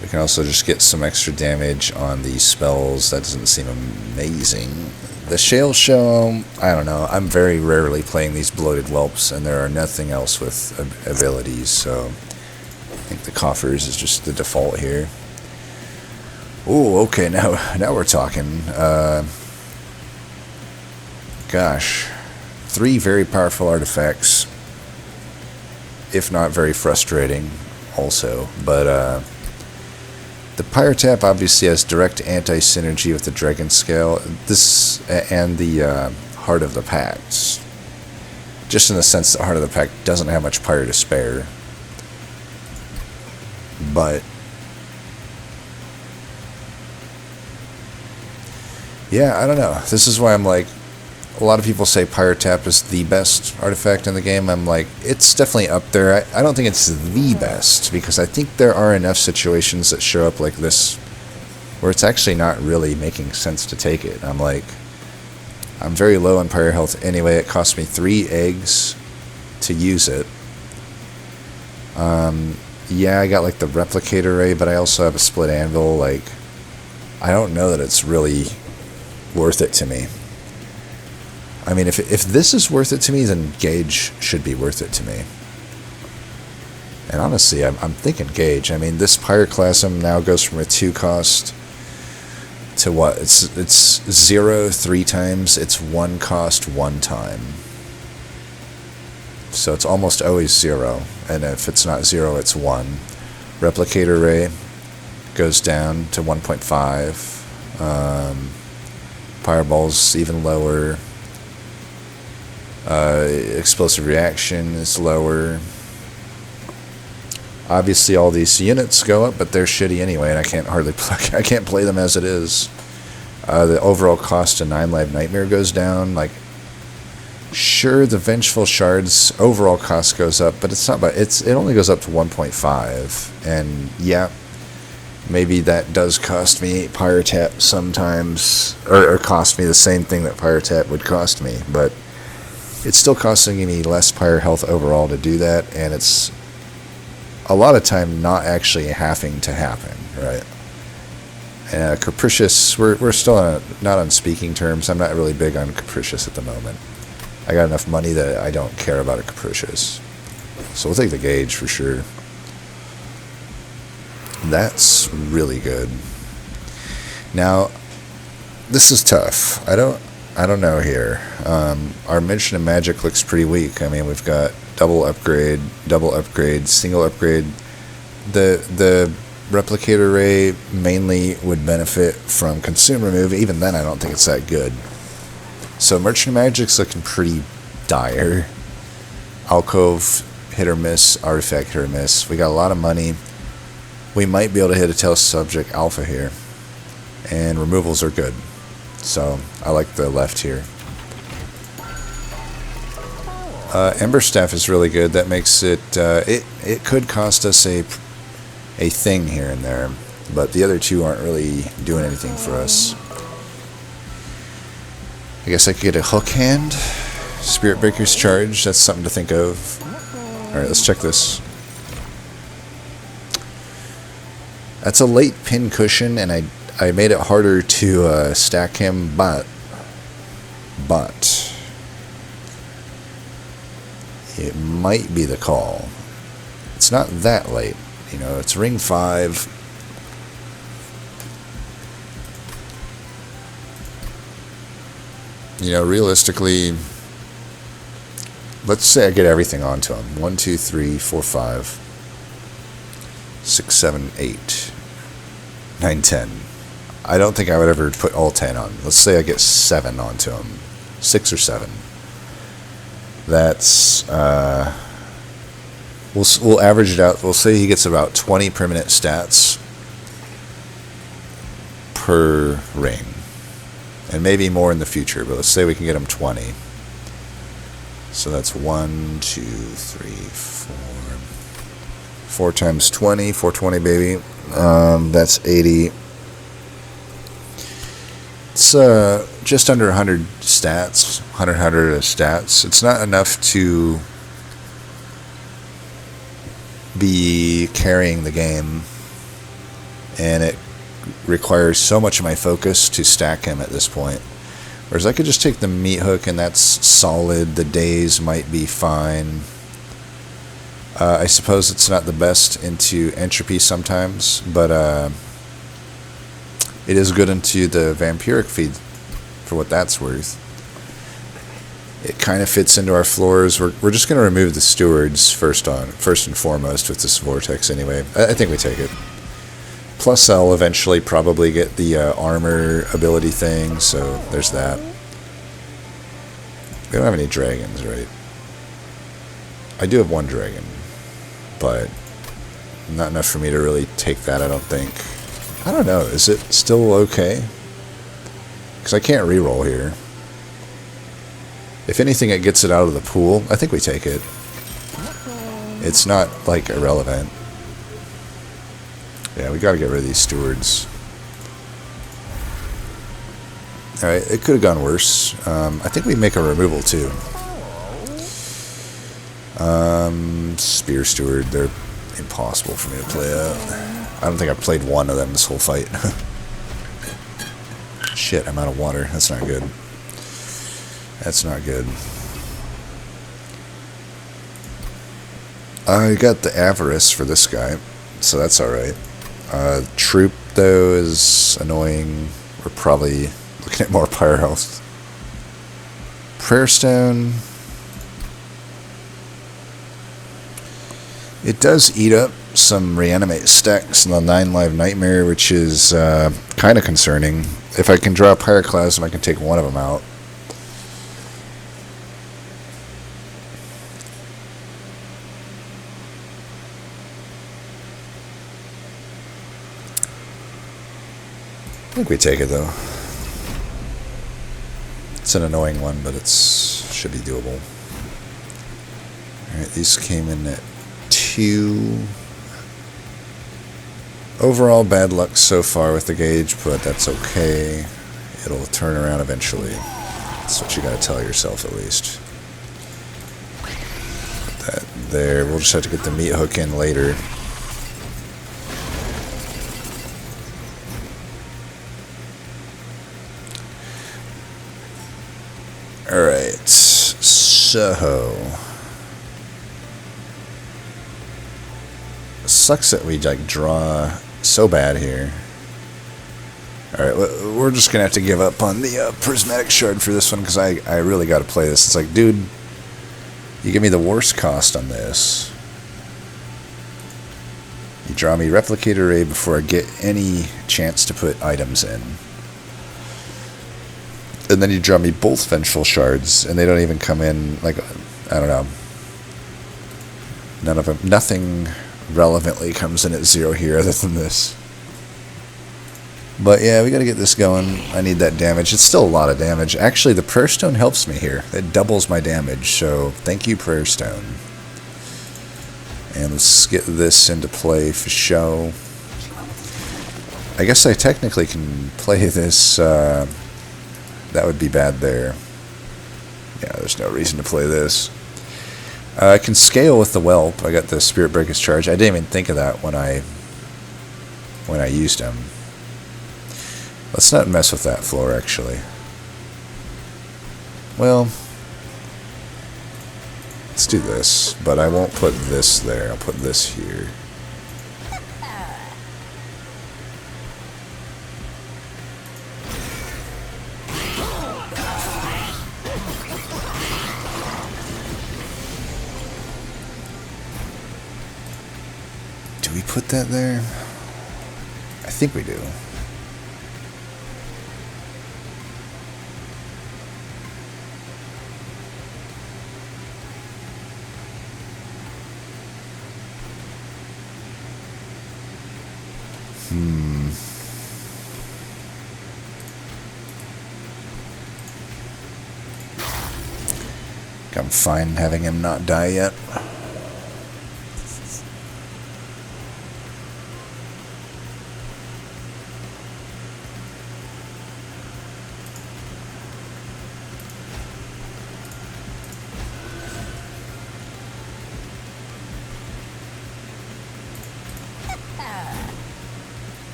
We can also just get some extra damage on these spells. That doesn't seem amazing. The Shale Show, I don't know. I'm very rarely playing these Bloated Whelps, and there are nothing else with abilities, so I think the Coffers is just the default here. Oh, okay, now we're talking. Gosh. 3 very powerful artifacts, if not very frustrating also, but the Pyre Tap obviously has direct anti-synergy with the Dragon Scale, this and the Heart of the Pact. Just in the sense that Heart of the Pact doesn't have much Pyre to spare. But yeah, I don't know. This is why I'm like, a lot of people say Pyre Tap is the best artifact in the game. I'm like, it's definitely up there. I don't think it's the best, because I think there are enough situations that show up like this where it's actually not really making sense to take it. I'm like, I'm very low on Pyre health anyway. It cost me 3 eggs to use it. Yeah, I got like the Replicator Ray, but I also have a Split Anvil. Like, I don't know that it's really worth it to me. I mean, if this is worth it to me, then Gauge should be worth it to me. And honestly, I'm thinking Gauge. I mean, this Pyroclasm now goes from a 2 cost to what? It's 0 3 times. It's 1 cost 1 time. So it's almost always 0. And if it's not 0, it's 1. Replicator ray goes down to 1.5. Fireball's even lower. Explosive reaction is lower. Obviously, all these units go up, but they're shitty anyway, and I can't play them as it is. The overall cost of 9 Live Nightmare goes down. Like, sure, the Vengeful Shards overall cost goes up, but it's not. But it only goes up to 1.5, and yeah, maybe that does cost me 8 Pyre Tap sometimes, or cost me the same thing that Pyre Tap would cost me, but it's still costing me less Pyre health overall to do that, and it's a lot of time not actually having to happen, right? And Capricious, we're still not on speaking terms. I'm not really big on Capricious at the moment. I got enough money that I don't care about a Capricious. So we'll take the Gauge for sure. That's really good. Now, this is tough. I don't know here. Our Mission of Magic looks pretty weak. I mean, we've got double upgrade, single upgrade. The Replicator Ray mainly would benefit from Consume Remove. Even then, I don't think it's that good. So Merchant of Magic's looking pretty dire. Alcove, hit or miss. Artifact, hit or miss. We got a lot of money. We might be able to hit a Tell Subject Alpha here. And removals are good. So I like the left here. Ember Staff is really good. That makes it, it could cost us a thing here and there, but the other two aren't really doing anything for us. I guess I could get a Hook Hand. Spirit Breaker's Charge, that's something to think of. Alright, let's check this. That's a late pin cushion, and I made it harder to stack him, but it might be the call. It's not that late. You know, it's ring 5. You know, realistically, let's say I get everything onto him. 1, 2, 3, 4, 5, 6, 7, 8, 9, 10. I don't think I would ever put all 10 on. Let's say I get 7 onto him. 6 or 7. That's, we'll average it out. We'll say he gets about 20 permanent stats per ring. And maybe more in the future, but let's say we can get him 20. So that's 1, 2, 3, 4. 4 times 20, 420, baby. That's 80. It's just under 100 stats, 100 of stats. It's not enough to be carrying the game, and it requires so much of my focus to stack him at this point. Whereas I could just take the Meat Hook, and that's solid. The days might be fine. I suppose it's not the best into entropy sometimes, but it is good into the vampiric feed for what that's worth. It kind of fits into our floors. We're just going to remove the stewards first and foremost with this vortex anyway. I think we take it. Plus I'll eventually probably get the armor ability thing, so there's that. We don't have any dragons, right? I do have 1 dragon, but not enough for me to really take that, I don't think. I don't know, is it still okay? Because I can't reroll here. If anything, it gets it out of the pool. I think we take it. It's not, like, irrelevant. Yeah, we gotta get rid of these stewards. Alright, it could have gone worse. I think we make a removal, too. Spear Steward, they're impossible for me to play out. I don't think I've played one of them this whole fight. Shit, I'm out of water. That's not good. That's not good. I got the Avarice for this guy, so that's alright. Troop, though, is annoying. We're probably looking at more Pyre Health. Prayer Stone. It does eat up some reanimate stacks in the 9 live nightmare, which is kind of concerning. If I can draw a pyroclasm, I can take one of them out. I think we take it though. It's an annoying one, but it's should be doable. Alright, these came in at 2. Overall bad luck so far with the gauge, but that's okay. It'll turn around eventually. That's what you gotta tell yourself at least. Put that there. We'll just have to get the meat hook in later. Alright, so sucks that we like draw so bad here. Alright, we're just gonna have to give up on the prismatic shard for this one because I really gotta play this. It's like, dude, you give me the worst cost on this. You draw me replicator array before I get any chance to put items in. And then you draw me both vengeful shards, and they don't even come in, like, I don't know. None of them, nothing relevantly comes in at 0 here other than this. But yeah, we gotta get this going. I need that damage. It's still a lot of damage. Actually, the Prayer Stone helps me here. It doubles my damage, so thank you, Prayer Stone. And let's get this into play for show. I guess I technically can play this, that would be bad there. Yeah, there's no reason to play this. I can scale with the Whelp. I got the Spirit Breaker's Charge. I didn't even think of that when I used him. Let's not mess with that floor, actually. Well, let's do this, but I won't put this there. I'll put this here. Do we put that there? I think we do. I'm fine having him not die yet.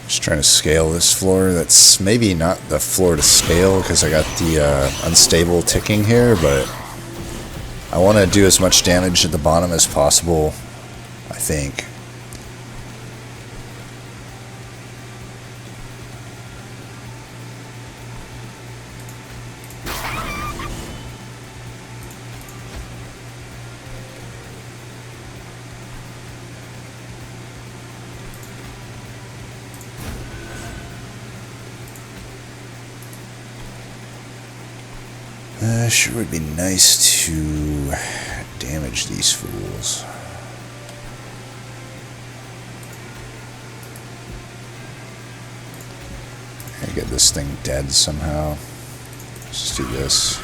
Just trying to scale this floor. That's maybe not the floor to scale because I got the unstable ticking here, but I want to do as much damage at the bottom as possible, I think. Sure would be nice to damage these fools. I get this thing dead somehow. Let's just do this.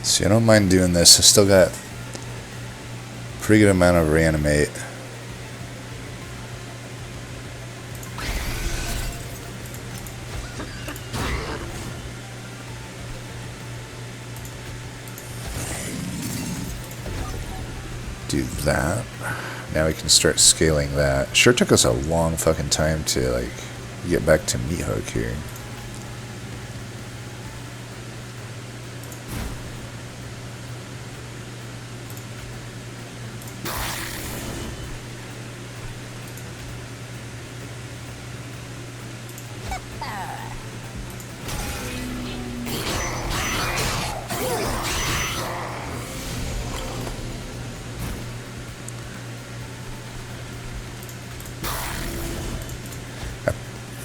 See, I don't mind doing this. I still got a pretty good amount of reanimate. Do that. Now we can start scaling that. Sure took us a long fucking time to like get back to meat hook here.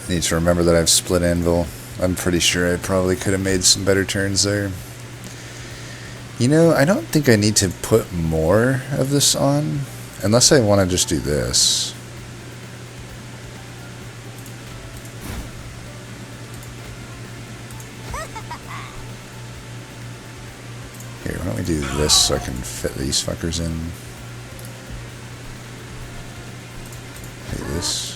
Need to remember that I've split anvil. I'm pretty sure I probably could have made some better turns there. You know, I don't think I need to put more of this on, unless I want to just do this. Here, why don't we do this so I can fit these fuckers in? Like this.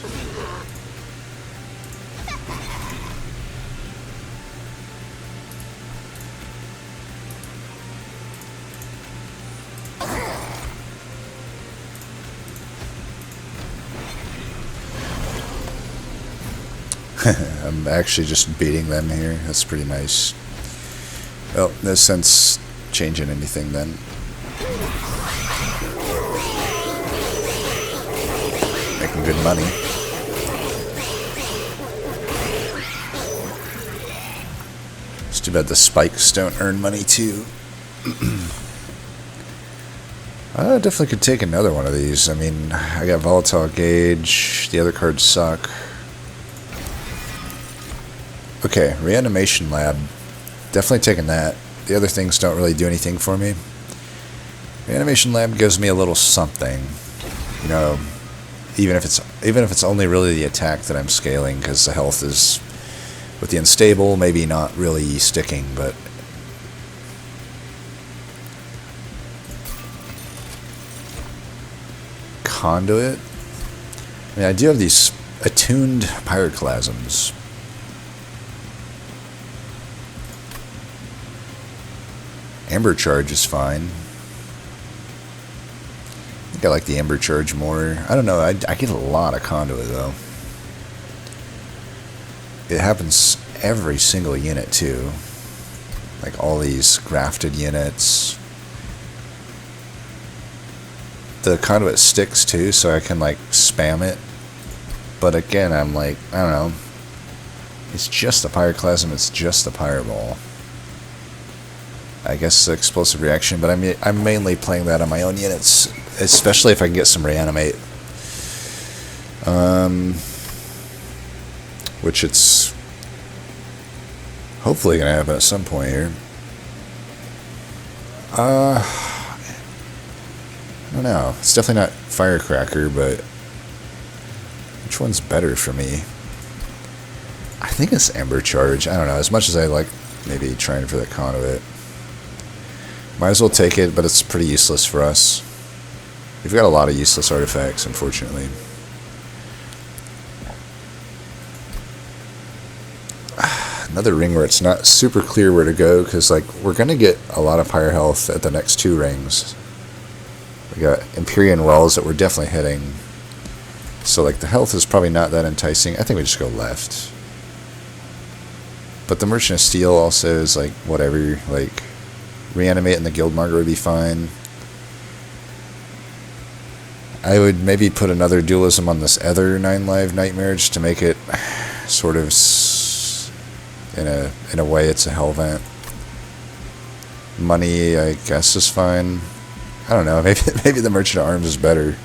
I'm actually just beating them here. That's pretty nice. Well, no sense changing anything then. Making good money. It's too bad the spikes don't earn money too. I definitely could take another one of these. I mean, I got volatile gauge. The other cards suck. Okay, reanimation lab. Definitely taking that. The other things don't really do anything for me. Reanimation lab gives me a little something. You know, even if it's only really the attack that I'm scaling, because the health is with the unstable maybe not really sticking, but conduit. I mean, I do have these attuned pyroclasms. Amber charge is fine. I think I like the amber charge more. I don't know. I get a lot of conduit though. It happens every single unit too. Like all these grafted units. The conduit sticks too, so I can like spam it. But again, I'm like, I don't know. It's just a pyroclasm. It's just a pyreball. I guess the explosive reaction, but I'm mainly playing that on my own units, especially if I can get some reanimate. Which it's hopefully going to happen at some point here. I don't know. It's definitely not Firecracker, but which one's better for me? I think it's Amber Charge. I don't know. As much as I like maybe trying for that conduit. Might as well take it, but it's pretty useless for us. We've got a lot of useless artifacts, unfortunately. Another ring where it's not super clear where to go, because like we're going to get a lot of pyre health at the next two rings. We got Empyrean Wells that we're definitely hitting. So like the health is probably not that enticing. I think we just go left. But the Merchant of Steel also is like whatever, like reanimate in the Guildmonger would be fine. I would maybe put another dualism on this other 9 live Nightmare just to make it sort of in a way it's a hell vent. Money I guess is fine. I don't know, maybe the Merchant of Arms is better.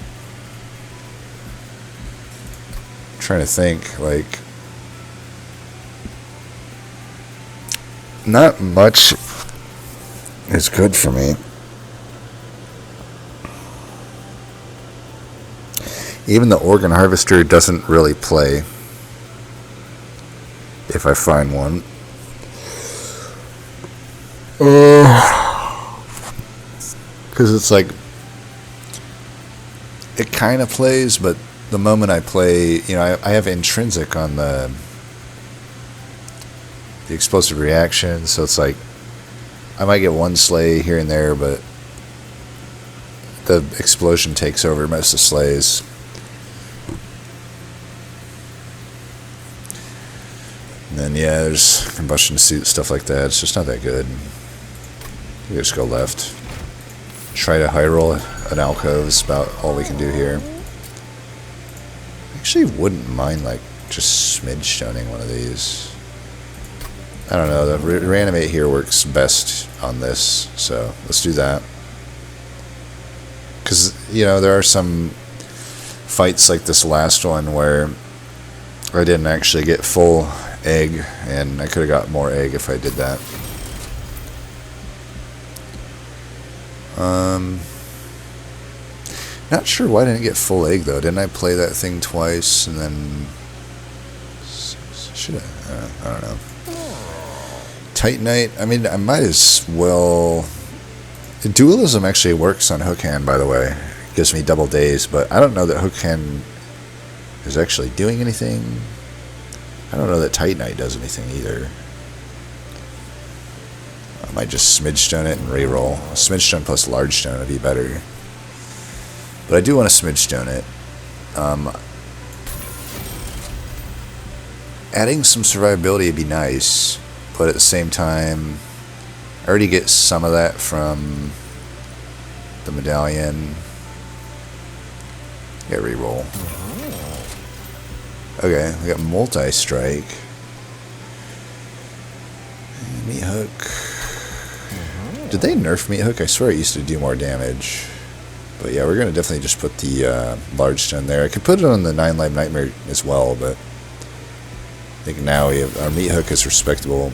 I'm trying to think, like not much is good for me. Even the Organ Harvester doesn't really play if I find one. Because it's like it kind of plays, but the moment I play, you know, I have intrinsic on the explosive reaction, so it's like I might get one slay here and there, but the explosion takes over most of the slays. And then, yeah, there's combustion suit, stuff like that. It's just not that good. You just go left. Try to high roll an alcove is about all we can do here. Actually wouldn't mind, like, just smidge stoning one of these. I don't know, the reanimate here works best on this, so let's do that. Because, you know, there are some fights like this last one where I didn't actually get full egg, and I could have got more egg if I did that. Not sure why I didn't get full egg though. Didn't I play that thing twice and then should I don't know. Titanite, I mean, I might as well. Dualism actually works on hook hand, by the way. It gives me double days, but I don't know that hook hand is actually doing anything. I don't know that Titanite does anything either. I might just smidge stone it and reroll. A smidge stone plus large stone would be better. But I do want to smidge stone it. Adding some survivability would be nice, but at the same time, I already get some of that from the medallion. Yeah, reroll. Okay, we got multi-strike. Meat hook. Did they nerf meat hook? I swear it used to do more damage. But yeah, we're going to definitely just put the large stone there. I could put it on the 9 Live Nightmare as well, but I think now we have, our meat hook is respectable.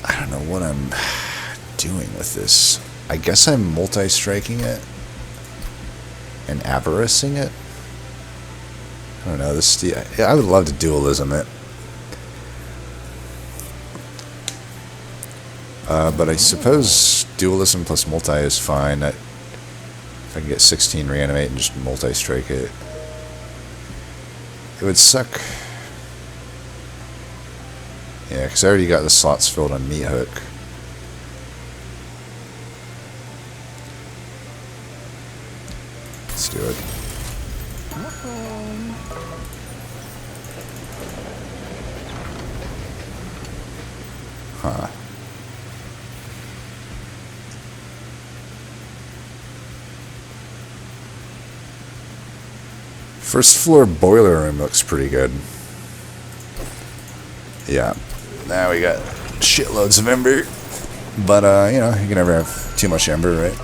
I don't know what I'm doing with this. I guess I'm multi-striking it and avaricing it. I don't know. This, yeah, I would love to dualism it. But I suppose dualism plus multi is fine. If I can get 16 reanimate and just multi-strike it. It would suck. Yeah, because I already got the slots filled on meat hook. Let's do it. Huh. First floor boiler room looks pretty good. Yeah. Now we got shitloads of ember. But, you know, you can never have too much ember, right?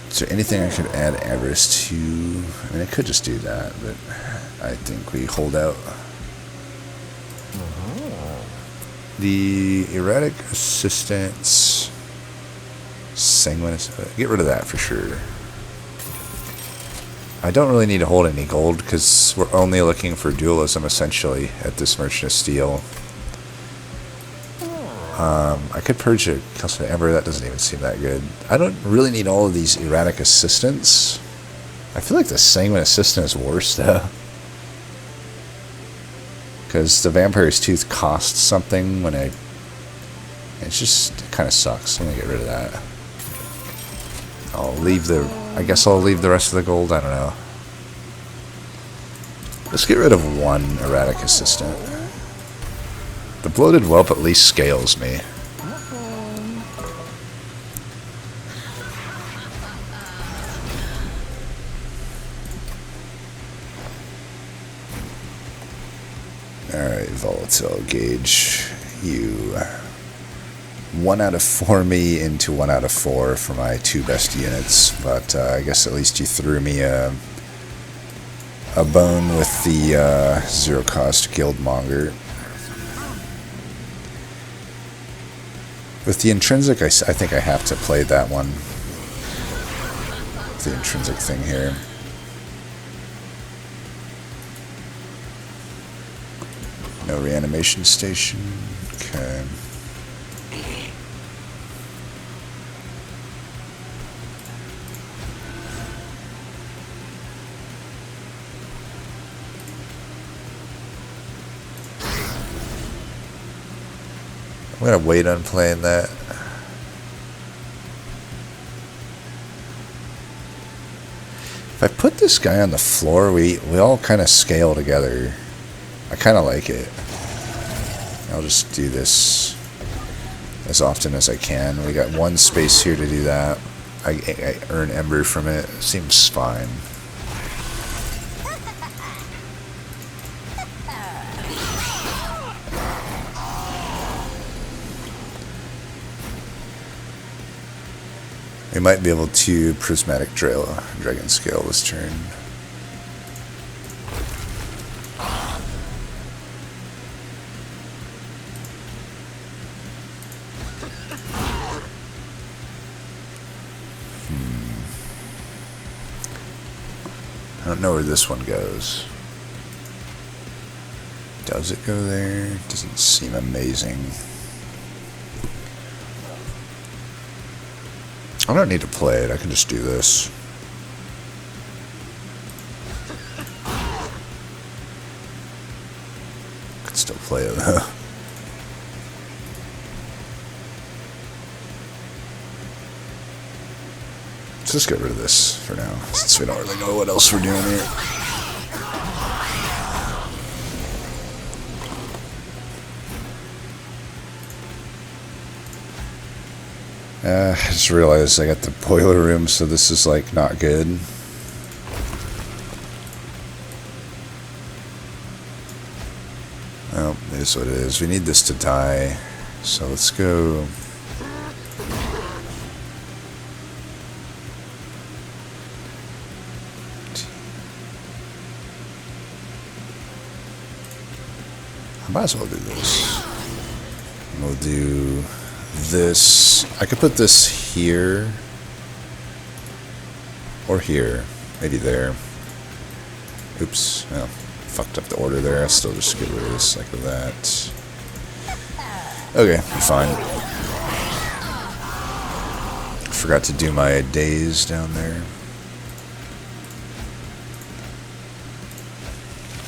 Is there anything I could add avarice to? I mean, I could just do that, but I think we hold out. The erratic assistance, sanguine, get rid of that for sure. I don't really need to hold any gold because we're only looking for dualism essentially at this Merchant of Steel. I could purge a Council of Ember, that doesn't even seem that good. I don't really need all of these erratic assistants. I feel like the sanguine assistant is worse though. Because the Vampire's Tooth costs something when it just kind of sucks. I'm going to get rid of that. I guess I'll leave the rest of the gold. I don't know. Let's get rid of one erratic assistant. The bloated whelp at least scales me. Alright, volatile gauge. You 1 out of 4 me into 1 out of 4 for my 2 best units, but I guess at least you threw me a bone with the 0 cost Guildmonger. With the intrinsic, I think I have to play that one. The intrinsic thing here. No reanimation station. Okay. I'm gonna wait on playing that. If I put this guy on the floor, we all kind of scale together. I kind of like it. I'll just do this as often as I can. We got one space here to do that. I earn Ember from it. Seems fine. We might be able to Prismatic Dragon Scale this turn. I don't know where this one goes. Does it go there? Doesn't seem amazing. I don't need to play it. I can just do this. Could still play it though. Let's just get rid of this for now, since we don't really know what else we're doing here. I just realized I got the boiler room, so this is like not good. Well, it is what it is. We need this to die, so let's go. I might as well do this. We'll do this. I could put this here or here, maybe there. Oops, well, fucked up the order there. I'll still just get rid of this like that. Okay, fine. Forgot to do my days down there.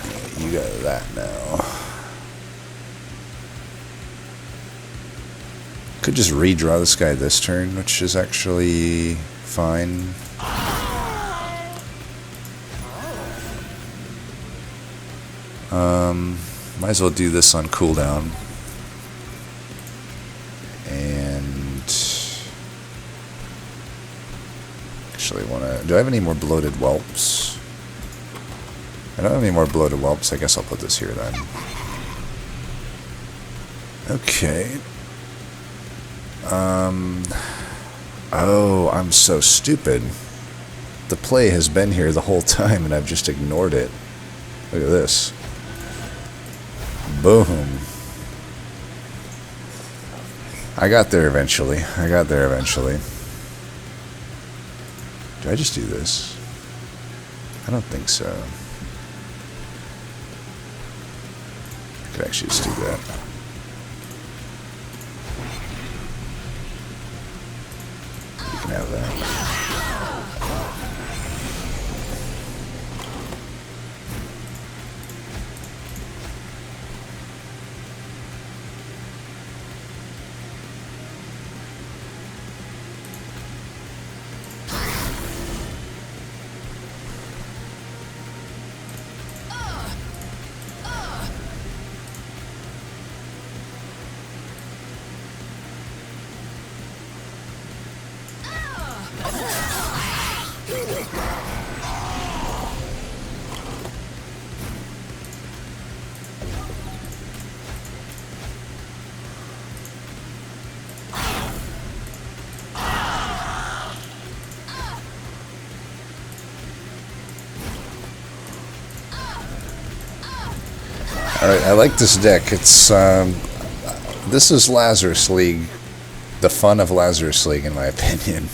Yeah, you got that now. Could just redraw this guy this turn, which is actually fine. Might as well do this on cooldown. And actually do I have any more bloated whelps? I don't have any more bloated whelps. I guess I'll put this here then. Okay. Oh, I'm so stupid. The play has been here the whole time and I've just ignored it. Look at this. Boom. I got there eventually. Do I just do this? I don't think so. I could actually just do that. Have that. Alright, I like this deck. It's, this is Lazarus League. The fun of Lazarus League, in my opinion.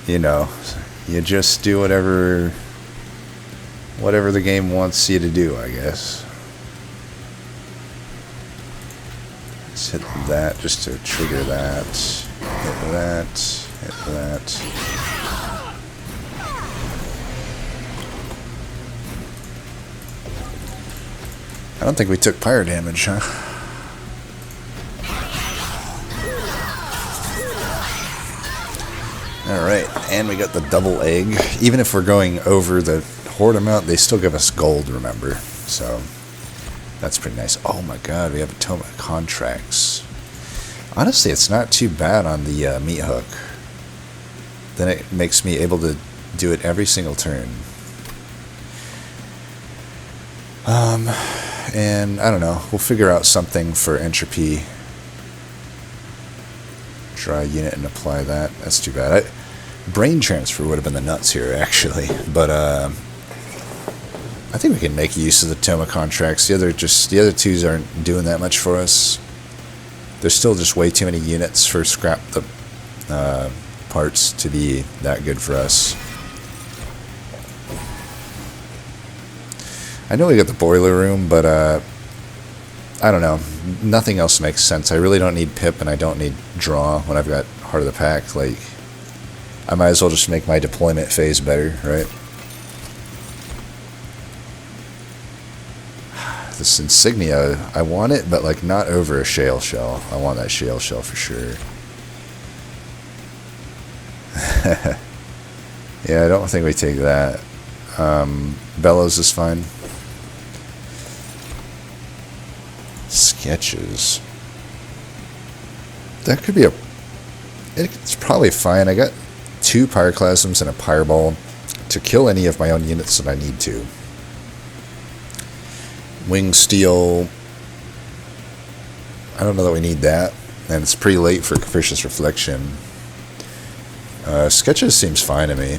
You know, you just do whatever the game wants you to do, I guess. Let's hit that just to trigger that. Hit that. Hit that. I don't think we took pyro damage, huh? Alright, and we got the double egg. Even if we're going over the horde amount, they still give us gold, remember. So, that's pretty nice. Oh my god, we have Atoma contracts. Honestly, it's not too bad on the meat hook. Then it makes me able to do it every single turn. And I don't know, we'll figure out something for entropy. Draw a unit and apply that. That's too bad. Brain transfer would have been the nuts here, actually. But I think we can make use of the Toma contracts. The other twos aren't doing that much for us. There's still just way too many units for scrap the parts to be that good for us. I know we got the boiler room, but I don't know. Nothing else makes sense. I really don't need Pip, and I don't need Draw when I've got Heart of the Pack. Like, I might as well just make my deployment phase better, right? This insignia, I want it, but like not over a shale shell. I want that shale shell for sure. Yeah, I don't think we take that. Bellows is fine. Sketches. That could be it's probably fine. I got 2 pyroclasms and a pyreball to kill any of my own units that I need to. Wing steel. I don't know that we need that. And it's pretty late for Capricious Reflection. Sketches seems fine to me.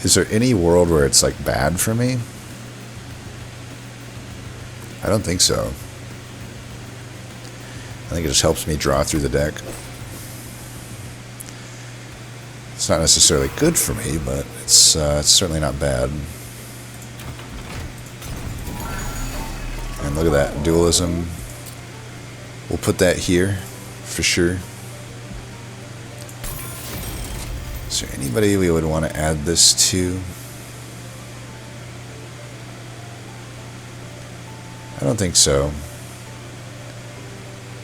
Is there any world where it's like bad for me? I don't think so. I think it just helps me draw through the deck. It's not necessarily good for me, but it's certainly not bad. And look at that, dualism. We'll put that here, for sure. Is there anybody we would want to add this to? I don't think so.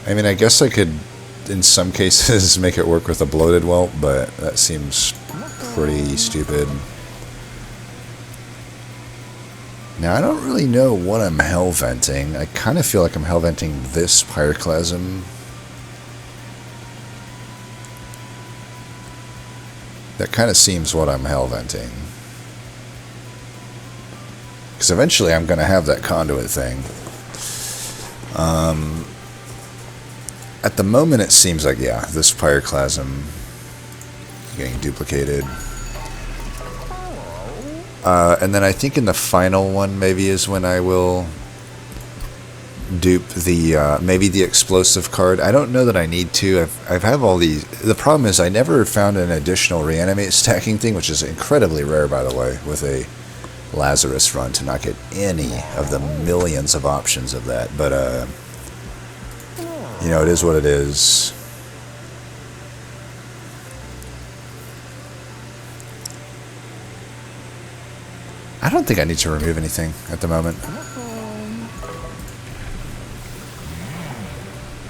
I mean, I guess I could, in some cases, make it work with a bloated whelp, but that seems pretty stupid. Now, I don't really know what I'm hell-venting. I kind of feel like I'm hell-venting this pyroclasm. That kind of seems what I'm hell-venting. Because eventually I'm going to have that conduit thing. At the moment it seems like, yeah, this pyroclasm getting duplicated. And then I think in the final one maybe is when I will dupe the, maybe the explosive card. I don't know that I need to. I've have all these. The problem is I never found an additional reanimate stacking thing, which is incredibly rare, by the way, with a Lazarus run to not get any of the millions of options of that. But, you know, it is what it is. I don't think I need to remove anything at the moment.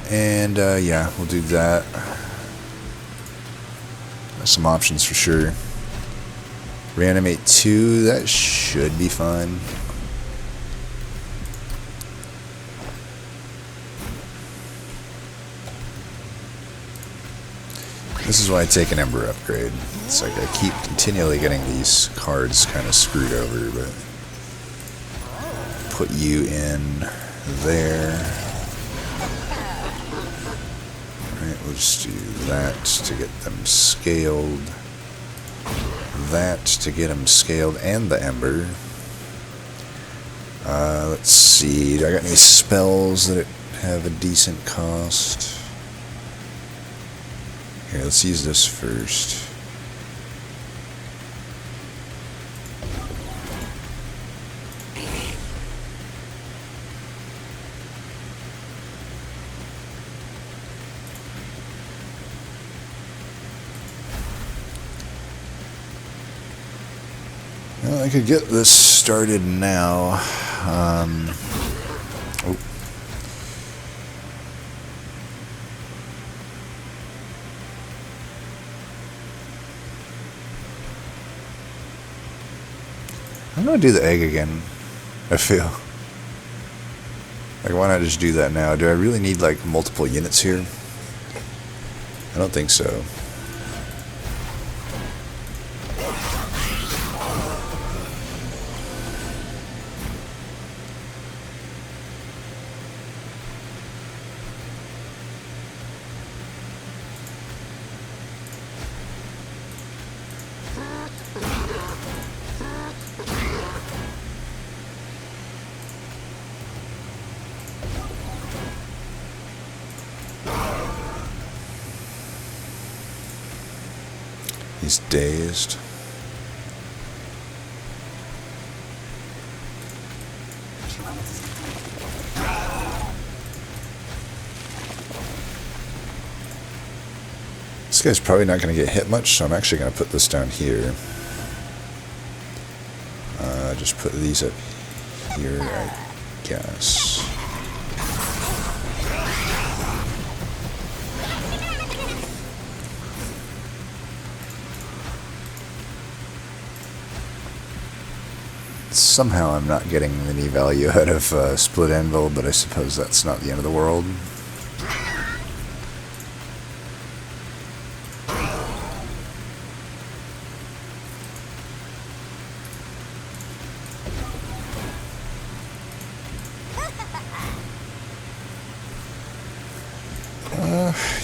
And, yeah, we'll do that. There's some options for sure. Reanimate 2, that should be fine. This is why I take an Ember upgrade. It's like I keep continually getting these cards kind of screwed over, but put you in there. Alright, we'll just do that to get them scaled. That to get them scaled and the Ember. Let's see, do I got any spells that have a decent cost? Here, let's use this first. Well, I could get this started now. Oh. I'm gonna do the egg again. I feel like, why not just do that now? Do I really need like multiple units here? I don't think so. He's dazed. This guy's probably not going to get hit much, so I'm actually going to put this down here. Just put these up here, I guess. Somehow I'm not getting any value out of Split Anvil, but I suppose that's not the end of the world.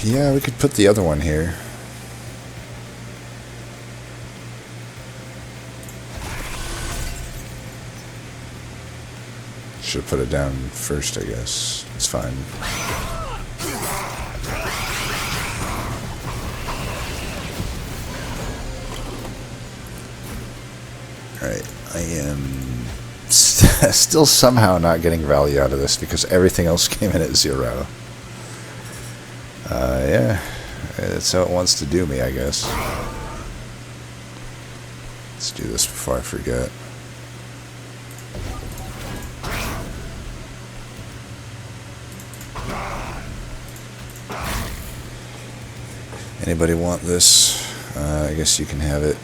Yeah, we could put the other one here. Should have put it down first, I guess. It's fine. Alright, I am still somehow not getting value out of this because everything else came in at 0. Yeah, that's how it wants to do me, I guess. Let's do this before I forget. Anybody want this? I guess you can have it.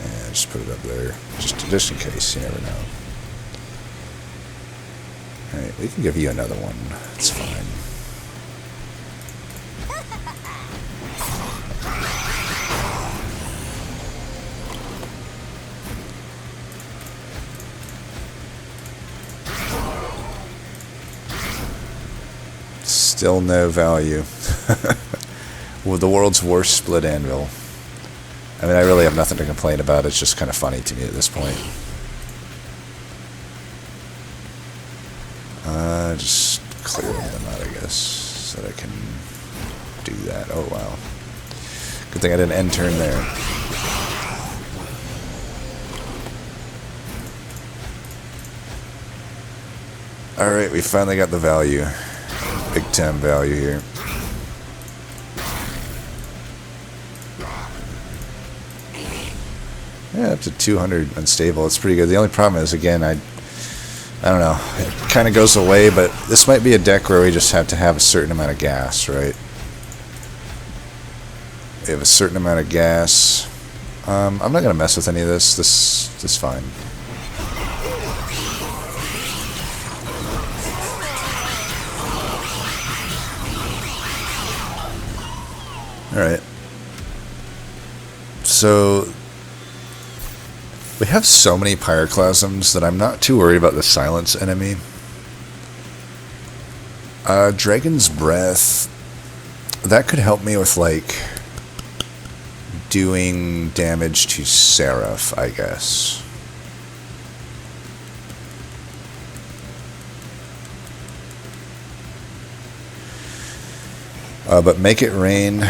Yeah, just put it up there, just in case. You never know. All right, we can give you another one. It's fine. Still no value. With the world's worst Split Anvil. I mean, I really have nothing to complain about. It's just kind of funny to me at this point. Just clear them out, I guess, so that I can do that. Oh, wow. Good thing I didn't end turn there. Alright, we finally got the value. Big time value here. Yeah, up to 200 unstable. It's pretty good. The only problem is, again, I don't know. It kind of goes away, but this might be a deck where we just have to have a certain amount of gas, right? We have a certain amount of gas. I'm not going to mess with any of this. This is fine. Alright. So we have so many pyroclasms that I'm not too worried about the silence enemy. Dragon's Breath, that could help me with, like, doing damage to Seraph, I guess. But Make It Rain,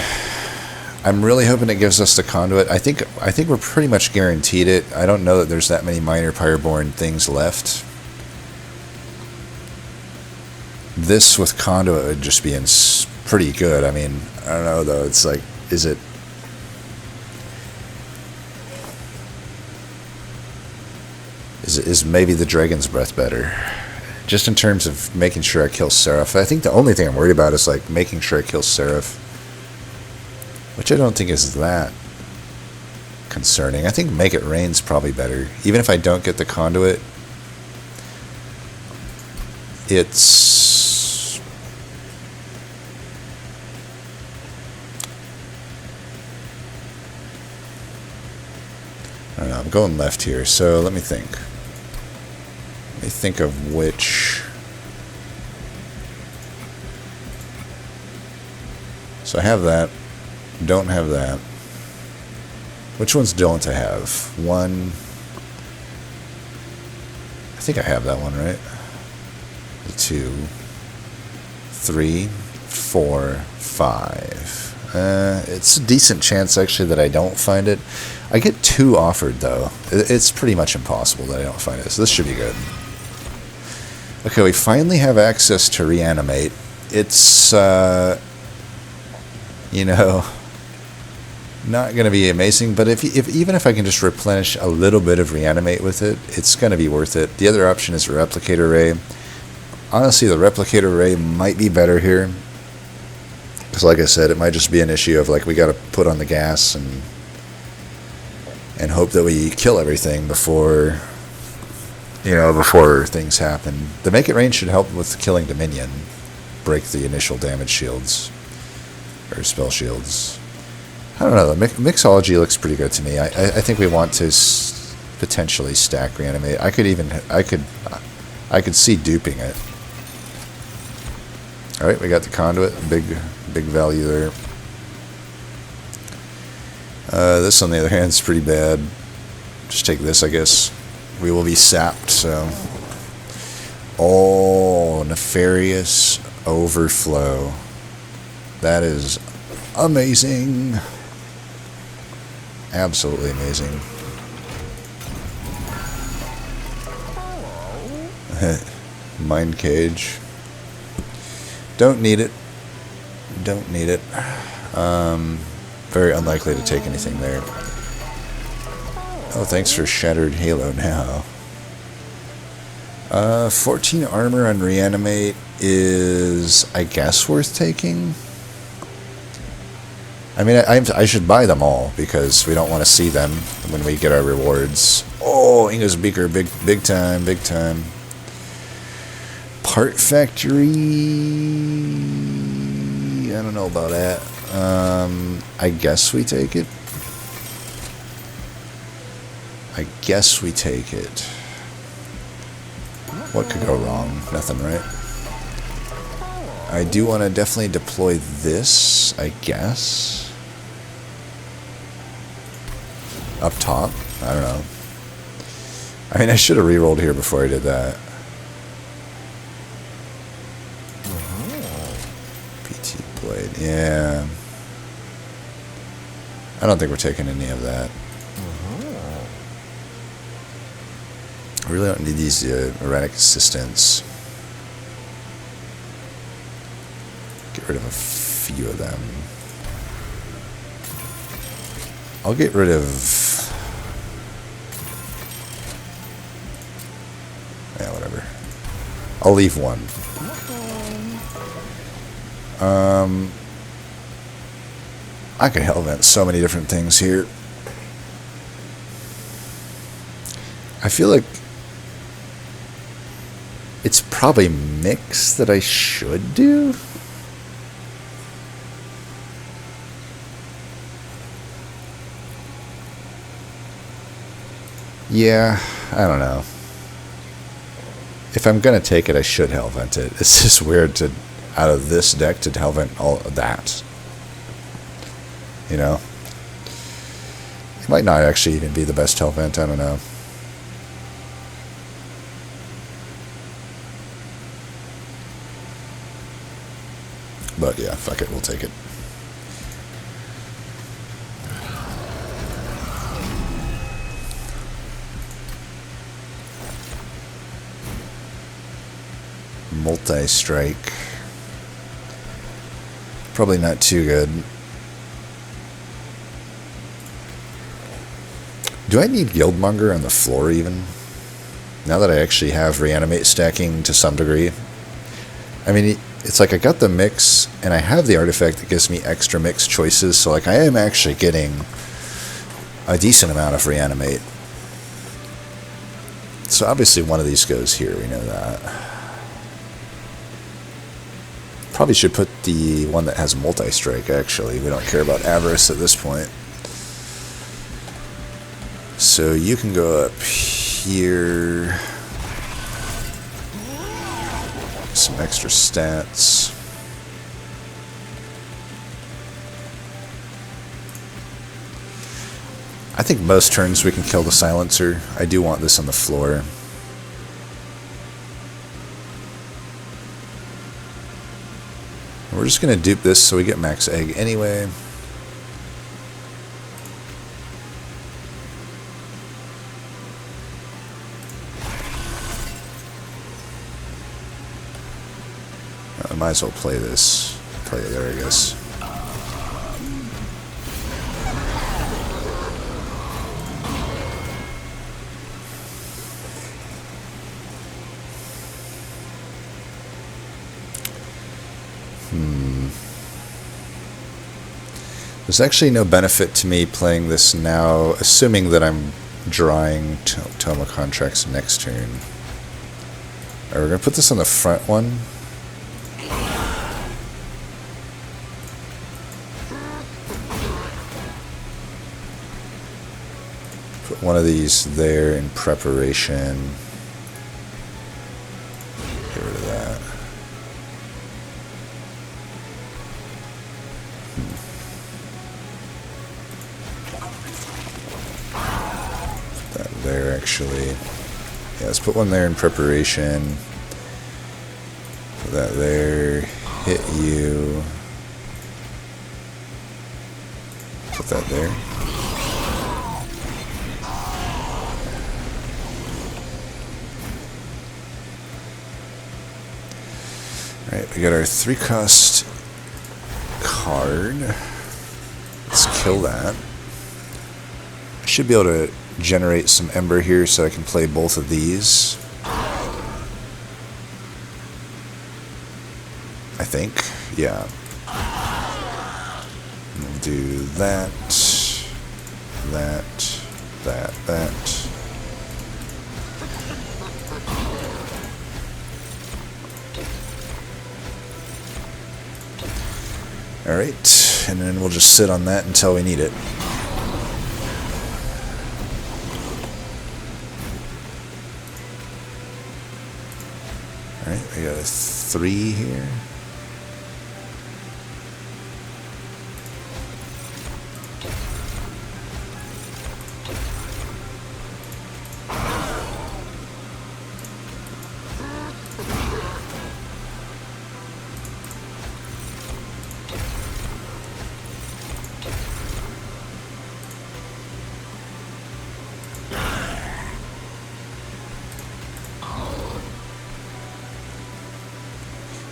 I'm really hoping it gives us the conduit. I think we're pretty much guaranteed it. I don't know that there's that many minor Pyroborn things left. This with conduit would just be pretty good. I mean, I don't know though. It's like, is maybe the Dragon's Breath better? Just in terms of making sure I kill Seraph. I think the only thing I'm worried about is like making sure I kill Seraph. Which I don't think is that concerning. I think Make It Rain's probably better. Even if I don't get the conduit, it's... I don't know, I'm going left here, so let me think. Let me think of which... So I have that, don't have that. Which ones don't I have? One... I think I have that one, right? 2, 3, 4, 5. It's a decent chance, actually, that I don't find it. I get 2 offered, though. It's pretty much impossible that I don't find it, so this should be good. Okay, we finally have access to reanimate. It's, you know, not going to be amazing, but even if I can just replenish a little bit of reanimate with it, it's going to be worth it. The other option is replicator ray. Honestly, the replicator ray might be better here. Because like I said, it might just be an issue of like we got to put on the gas and hope that we kill everything before, you know, before things happen. The Make It Rain should help with killing Dominion. Break the initial damage shields. Or spell shields. I don't know, the mixology looks pretty good to me. I think we want to potentially stack reanimate. I could see duping it. Alright, we got the conduit, big value there. This, on the other hand, is pretty bad. Just take this, I guess. We will be sapped, so... Oh, nefarious overflow. That is amazing. Absolutely amazing. Mind cage. Don't need it. Don't need it. Very unlikely to take anything there. Oh, thanks for Shattered Halo now. 14 armor on reanimate is, I guess, worth taking. I mean, I should buy them all because we don't want to see them when we get our rewards. Oh, Inga's Beaker, big time, big time. Part Factory, I don't know about that. I guess we take it. I guess we take it. What could go wrong? Nothing, right? I do want to definitely deploy this, I guess. Up top? I don't know. I mean, I should have re-rolled here before I did that. PT blade, yeah. I don't think we're taking any of that. I really don't need these erratic assistants. Get rid of a few of them. I'll get rid of... yeah, whatever. I'll leave one. I could hellvent so many different things here. I feel like it's probably mix that I should do. Yeah, I don't know. If I'm gonna take it, I should hellvent it. It's just weird to, out of this deck, to hellvent all of that. You know? It might not actually even be the best hellvent, I don't know. But yeah, fuck it, we'll take it. Multi-strike. Probably not too good. Do I need Guildmonger on the floor even? Now that I actually have reanimate stacking to some degree. I mean, it's like I got the mix, and I have the artifact that gives me extra mix choices, so like I am actually getting a decent amount of reanimate. So obviously one of these goes here, we know that. Probably should put the one that has multi-strike, actually. We don't care about avarice at this point. So you can go up here. Some extra stats. I think most turns we can kill the silencer. I do want this on the floor. We're just going to dupe this so we get max egg anyway. I might as well play this. Play it there, I guess. There's actually no benefit to me playing this now, assuming that I'm drawing Toma contracts next turn. Alright, we're going to put this on the front one. Put one of these there in preparation. Get rid of that. There actually. Yeah, let's put one there in preparation. Put that there. Hit you. Put that there. Alright, we got our 3-cost card. Let's kill that. I should be able to generate some ember here so I can play both of these. I think, yeah. We'll do that, that. Alright, and then we'll just sit on that until we need it. Alright, we got a 3 here.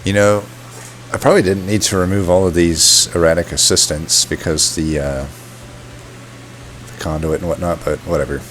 You know, I probably didn't need to remove all of these erratic assistants because the conduit and whatnot, but whatever.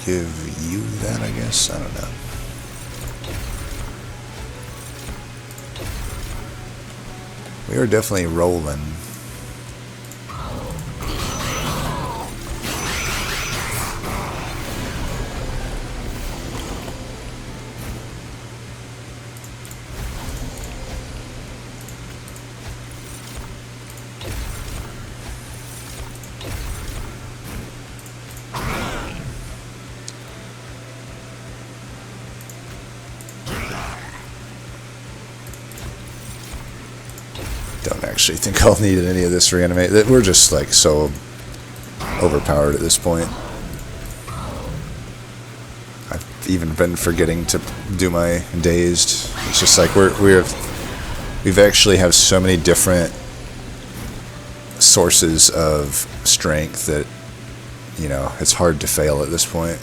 Give you that, I guess. I don't know. We are definitely rolling. Don't actually think I'll need any of this reanimate. We're just like so overpowered at this point. I've even been forgetting to do my dazed. It's just like we've actually have so many different sources of strength that you know, it's hard to fail at this point.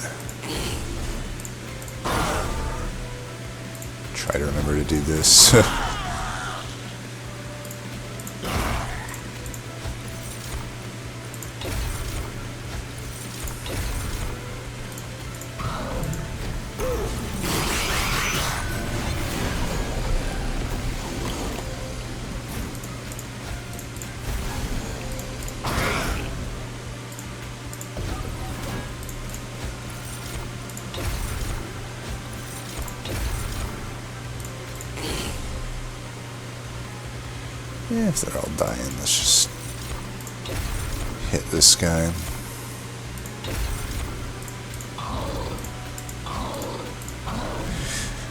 Try to remember to do this. Yeah, if they're all dying, let's just hit this guy.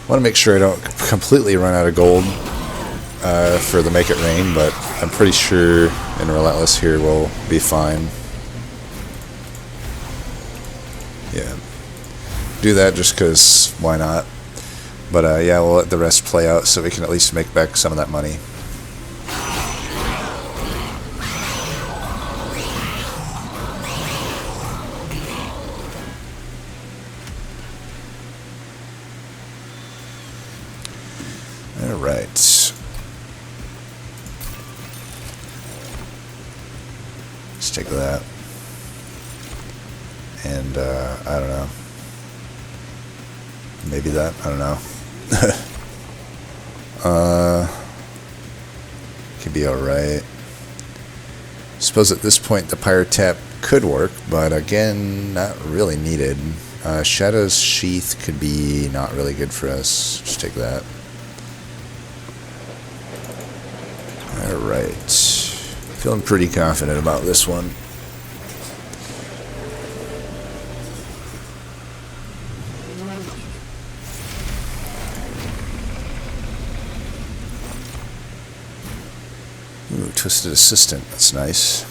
Want to make sure I don't completely run out of gold for the Make It Rain, but I'm pretty sure in Relentless here we'll be fine. Yeah, do that just because why not? But yeah, we'll let the rest play out so we can at least make back some of that money. Alright. Let's take that. And, I don't know. Maybe that? I don't know. Could be alright. Suppose at this point the Pyre Tap could work, but again, not really needed. Shadow's Sheath could be not really good for us. Just take that. Alright. Feeling pretty confident about this one. Ooh, Twisted Assistant. That's nice.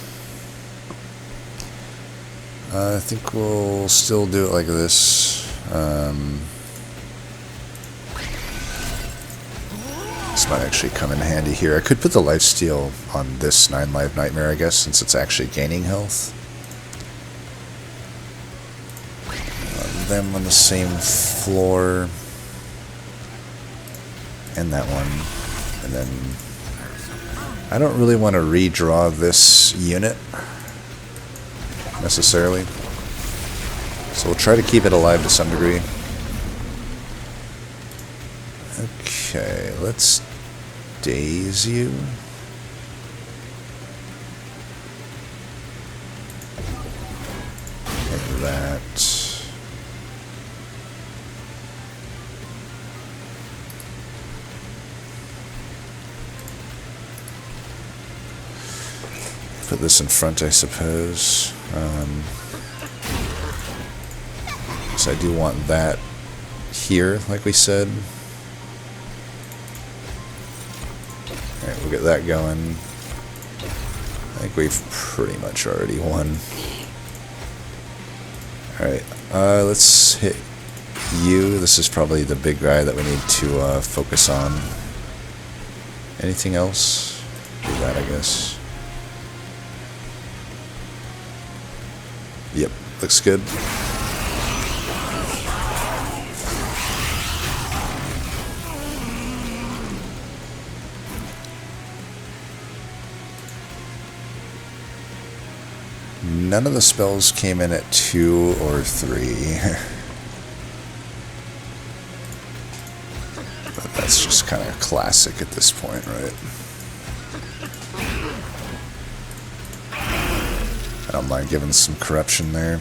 I think we'll still do it like this. This might actually come in handy here. I could put the lifesteal on this 9 Life Nightmare, I guess, since it's actually gaining health. Them on the same floor. And that one. And then I don't really want to redraw this unit necessarily. So we'll try to keep it alive to some degree. Okay, let's daze you. Like that. Put this in front, I suppose. So I do want that here, like we said. Alright, we'll get that going. I think we've pretty much already won. Alright, let's hit you. This is probably the big guy that we need to focus on. Anything else? Do that, I guess. Yep, looks good. None of the spells came in at 2 or 3. But that's just kind of classic at this point, right? I don't mind giving some corruption there.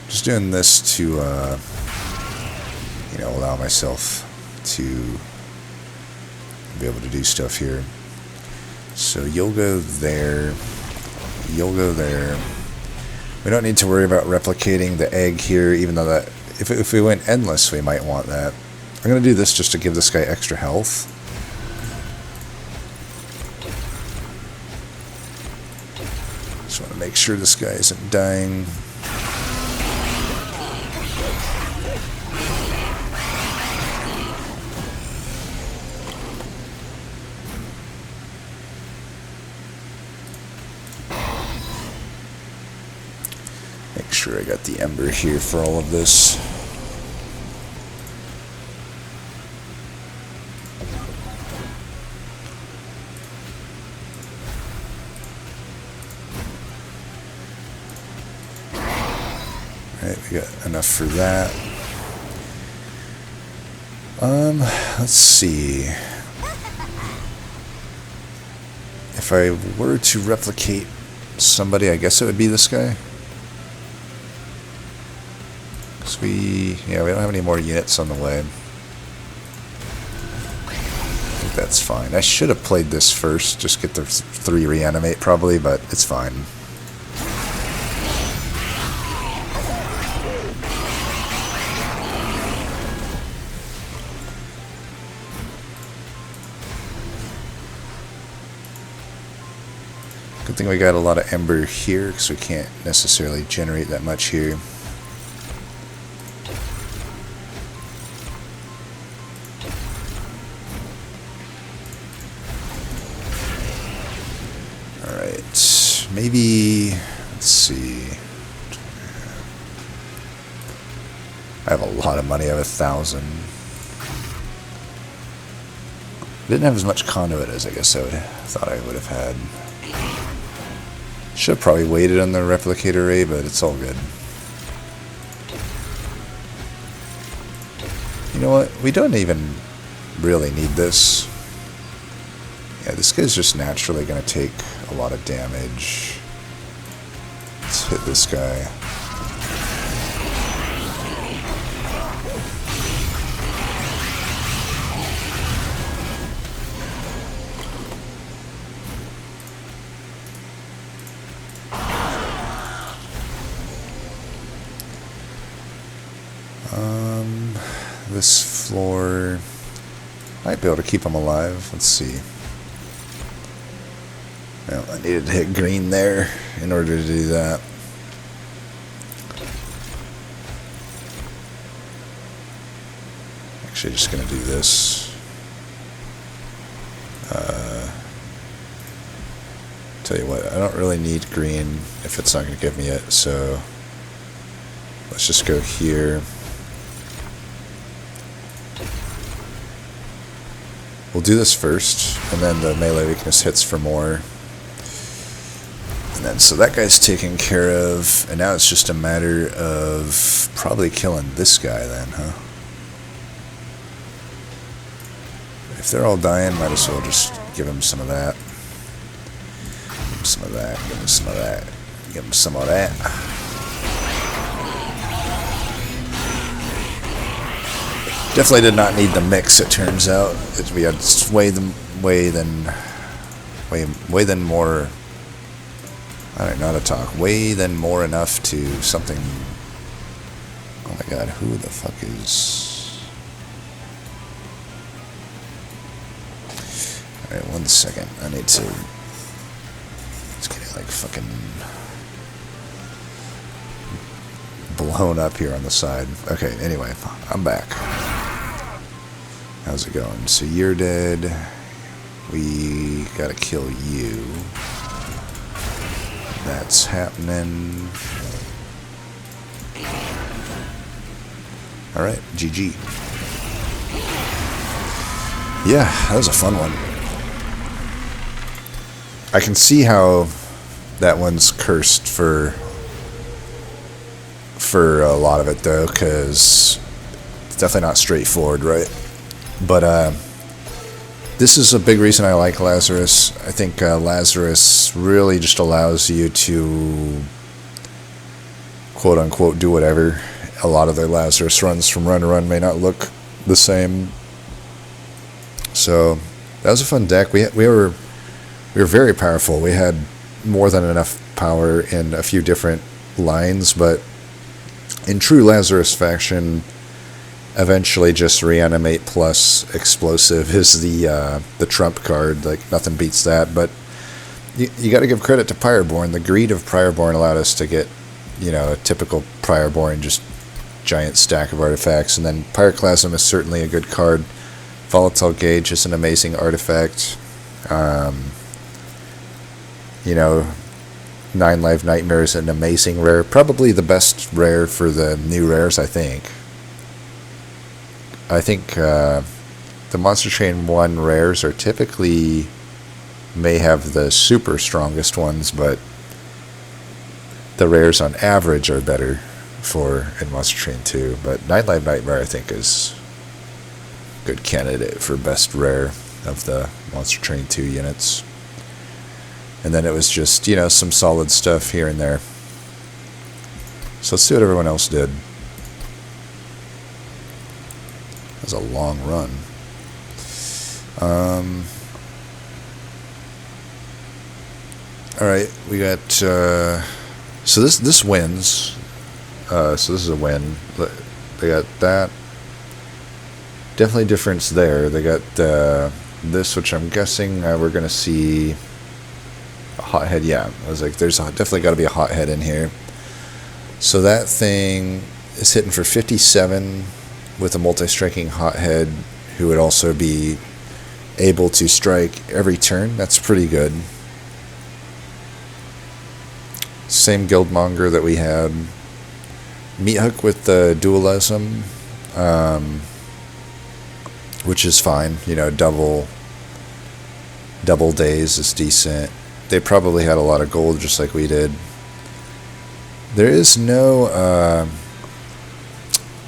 Just doing this to, you know, allow myself to be able to do stuff here. So you'll go there. You'll go there. We don't need to worry about replicating the egg here, even though that, if we went endless, we might want that. I'm going to do this just to give this guy extra health. Just want to make sure this guy isn't dying. Make sure I got the ember here for all of this. Alright, we got enough for that. Let's see. If I were to replicate somebody, I guess it would be this guy. Because we don't have any more units on the way. I think that's fine. I should have played this first, just get the 3 reanimate probably, but it's fine. Good thing we got a lot of ember here, because we can't necessarily generate that much here. Alright, maybe, let's see. I have a lot of money, I have 1,000. Didn't have as much conduit as I guess I thought I would have had. Should have probably waited on the replicator ray, but it's all good. You know what? We don't even really need this. Yeah, this guy's just naturally going to take a lot of damage. Let's hit this guy. This floor might be able to keep him alive. Let's see. Well, I needed to hit green there in order to do that. Actually, just gonna do this. Tell you what, I don't really need green if it's not gonna give me it. So let's just go here. We'll do this first, and then the melee weakness hits for more. And then, so that guy's taken care of, and now it's just a matter of probably killing this guy then, huh? If they're all dying, might as well just give him some of that. Give him some of that, give him some of that, give him some of that. Definitely did not need the mix, it turns out. We had way than more, I don't know how to talk, way than more enough to something. Oh my god, who the fuck is... Alright, 1 second, I need to... It's getting like fucking... blown up here on the side. Okay, anyway, I'm back. How's it going? So you're dead. We gotta kill you. That's happening. Alright, GG. Yeah, that was a fun one. I can see how that one's cursed for a lot of it, though, because it's definitely not straightforward, right? But this is a big reason I like Lazarus. I think Lazarus really just allows you to quote-unquote do whatever. A lot of the Lazarus runs from run to run may not look the same. So that was a fun deck. We were very powerful. We had more than enough power in a few different lines, but in true Lazarus faction, eventually just reanimate plus explosive is the trump card. Like, nothing beats that. But you got to give credit to Pyreborn. The greed of Pyreborn allowed us to get, a typical Pyreborn, just giant stack of artifacts. And then Pyroclasm is certainly a good card. Volatile Gauge is an amazing artifact. Nine Live Nightmare is an amazing rare. Probably the best rare for the new rares, I think. I think the Monster Train 1 rares are typically may have the super strongest ones, but the rares on average are better for in Monster Train 2. But Nine Live Nightmare, I think, is a good candidate for best rare of the Monster Train 2 units. And then it was just, some solid stuff here and there. So let's see what everyone else did. That was a long run. Alright, we got... so this wins. So this is a win. They got that. Definitely difference there. They got this, which I'm guessing we're going to see... Hothead, yeah. I was like, there's definitely got to be a hothead in here. So that thing is hitting for 57 with a multi-striking hothead who would also be able to strike every turn. That's pretty good. Same Guildmonger that we had. Meat Hook with the dualism, which is fine. Double days is decent. They probably had a lot of gold just like we did. There is no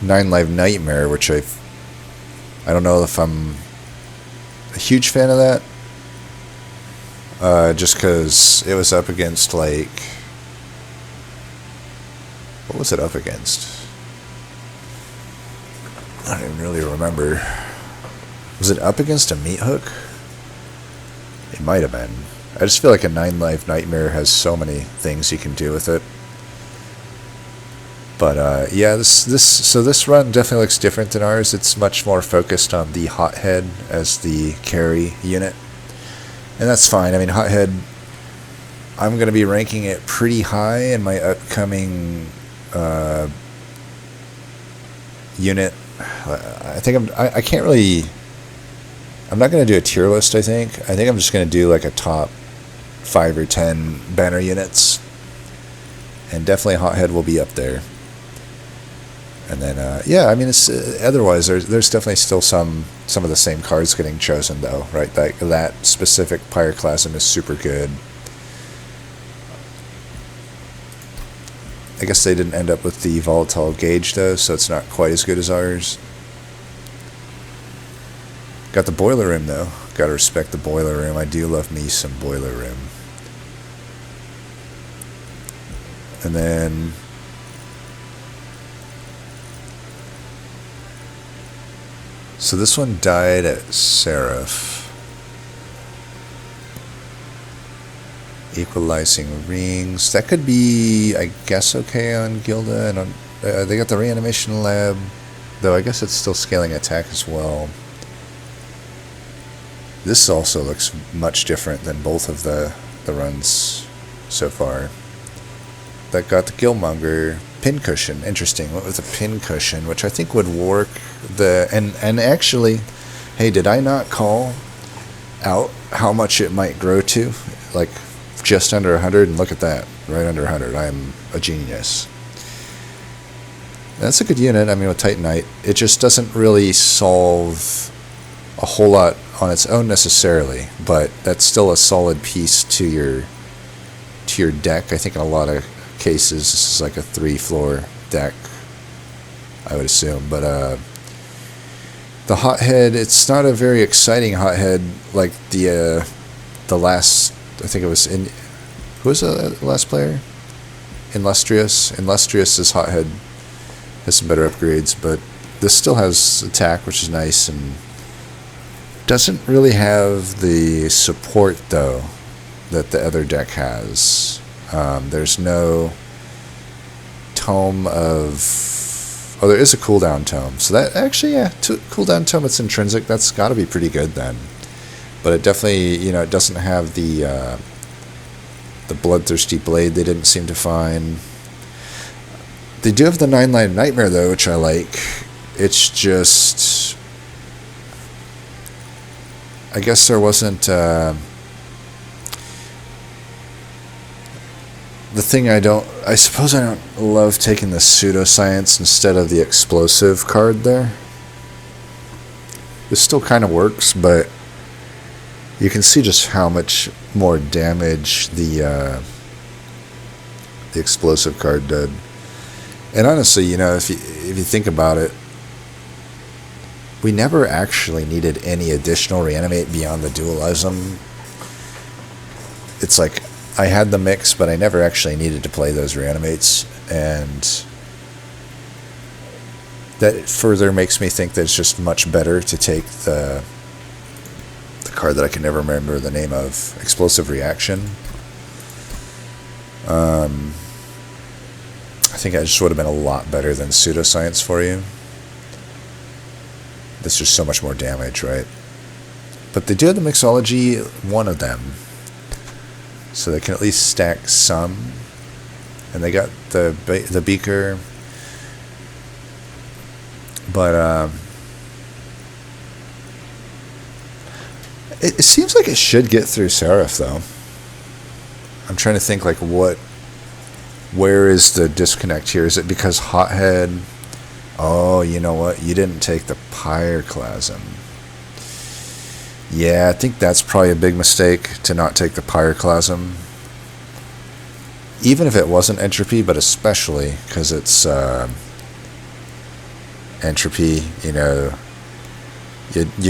Nine Live Nightmare, which I don't know if I'm a huge fan of that. Just because it was up against, like... What was it up against? I don't even really remember. Was it up against a Meat Hook? It might have been. I just feel like a Nine Live Nightmare has so many things you can do with it. But yeah, this run definitely looks different than ours. It's much more focused on the Hothead as the carry unit, and that's fine. I mean, Hothead, I'm going to be ranking it pretty high in my upcoming unit. I think I can't really. I'm not going to do a tier list. I think I'm just going to do like a top 5 or 10 banner units, and definitely Hothead will be up there. And then yeah, I mean, it's otherwise there's definitely still some of the same cards getting chosen though, right? That specific Pyroclasm is super good. I guess they didn't end up with the Volatile Gauge though, so it's not quite as good as ours. Got the Boiler Room though. Gotta respect the Boiler Room. I do love me some Boiler Room. And then so this one died at Seraph. Equalizing Rings. That could be, I guess, okay on Gilda. And on, they got the Reanimation Lab, though I guess it's still scaling attack as well. This also looks much different than both of the runs so far. That got the Guildmonger Pincushion. Interesting. What was a Pincushion, which I think would work the... And actually, hey, did I not call out how much it might grow to? Like, just under 100, and look at that. Right under 100. I am a genius. That's a good unit. I mean, with Titanite, it just doesn't really solve a whole lot on its own necessarily, but that's still a solid piece to your deck. I think in a lot of cases this is like a 3-floor deck, I would assume. But the Hothead, it's not a very exciting Hothead like the last, I think it was in, who was the last player? Illustrious's Hothead has some better upgrades, but this still has attack, which is nice, and doesn't really have the support though that the other deck has. There's no tome of... Oh, there is a cooldown tome. So that actually, yeah, cooldown tome, it's intrinsic. That's got to be pretty good then. But it definitely, it doesn't have the Bloodthirsty Blade they didn't seem to find. They do have the Nine Live Nightmare though, which I like. It's just... I guess there wasn't... the thing I suppose I don't love taking the pseudoscience instead of the explosive card there. This still kind of works, but you can see just how much more damage the explosive card did. And honestly, if you think about it, we never actually needed any additional reanimate beyond the dualism. It's like I had the mix, but I never actually needed to play those reanimates, and that further makes me think that it's just much better to take the card that I can never remember the name of, Explosive Reaction. I think that just would have been a lot better than Pseudoscience for you. That's just so much more damage, right? But they do have the Mixology, one of them, so they can at least stack some. And they got the Beaker, but it seems like it should get through Seraph, though. I'm trying to think, like, where is the disconnect here? Is it because Hothead? Oh, you know what? You didn't take the Pyroclasm. Yeah, I think that's probably a big mistake to not take the Pyroclasm. Even if it wasn't Entropy, but especially because it's Entropy, you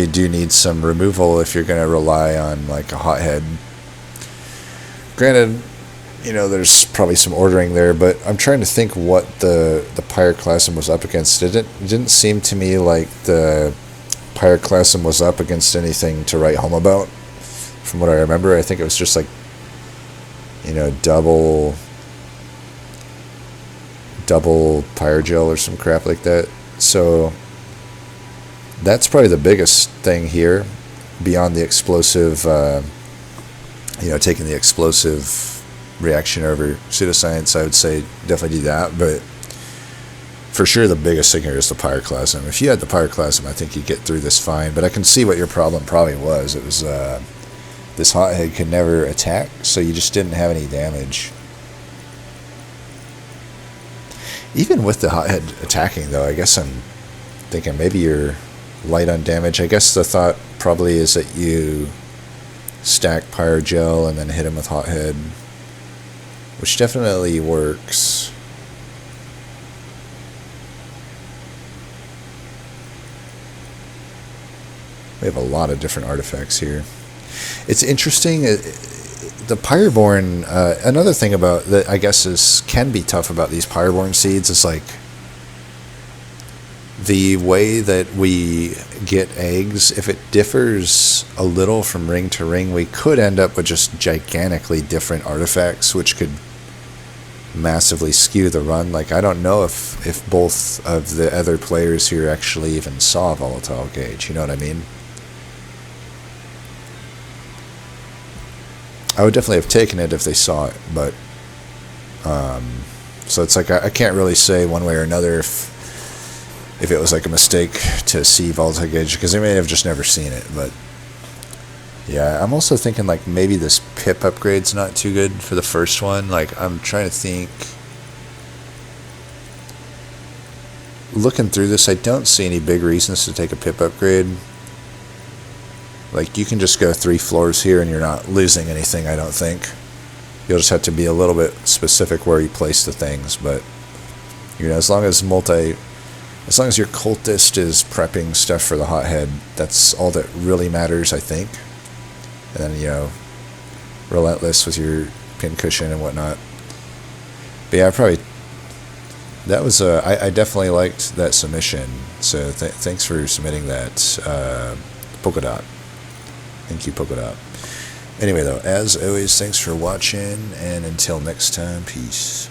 do need some removal if you're going to rely on, like, a Hothead. Granted, there's probably some ordering there, but I'm trying to think what the Pyroclasm was up against. It didn't seem to me like the Pyroclasm was up against anything to write home about. From what I remember, I think it was just like, double Pyrogel or some crap like that. So that's probably the biggest thing here, beyond the explosive, taking the explosive reaction over Pseudoscience. I would say definitely do that, but for sure the biggest thing here is the Pyroclasm. If you had the Pyroclasm, I think you'd get through this fine, but I can see what your problem probably was. It was this Hothead could never attack, so you just didn't have any damage. Even with the Hothead attacking, though, I guess I'm thinking maybe you're light on damage. I guess the thought probably is that you stack Pyrogel and then hit him with Hothead, which definitely works. We have a lot of different artifacts here. It's interesting. The Pyroborn, another thing about that I guess can be tough about these Pyroborn seeds is like the way that we get eggs. If it differs a little from ring to ring, we could end up with just gigantically different artifacts, which could massively skew the run. Like, I don't know if both of the other players here actually even saw Volatile Gauge, you know what I mean? I would definitely have taken it if they saw it, but so it's like I can't really say one way or another if it was like a mistake to see Volatile Gauge, because they may have just never seen it. But yeah, I'm also thinking like maybe this pip upgrade's not too good for the first one. Like, I'm trying to think. Looking through this, I don't see any big reasons to take a pip upgrade. Like, you can just go 3 floors here and you're not losing anything, I don't think. You'll just have to be a little bit specific where you place the things, but as long as your cultist is prepping stuff for the Hothead, that's all that really matters, I think. And then, Relentless with your pincushion and whatnot. But yeah, that was I definitely liked that submission. So thanks for submitting that, Polka Dot. Thank you, Polka Dot. Anyway, though, as always, thanks for watching, and until next time, peace.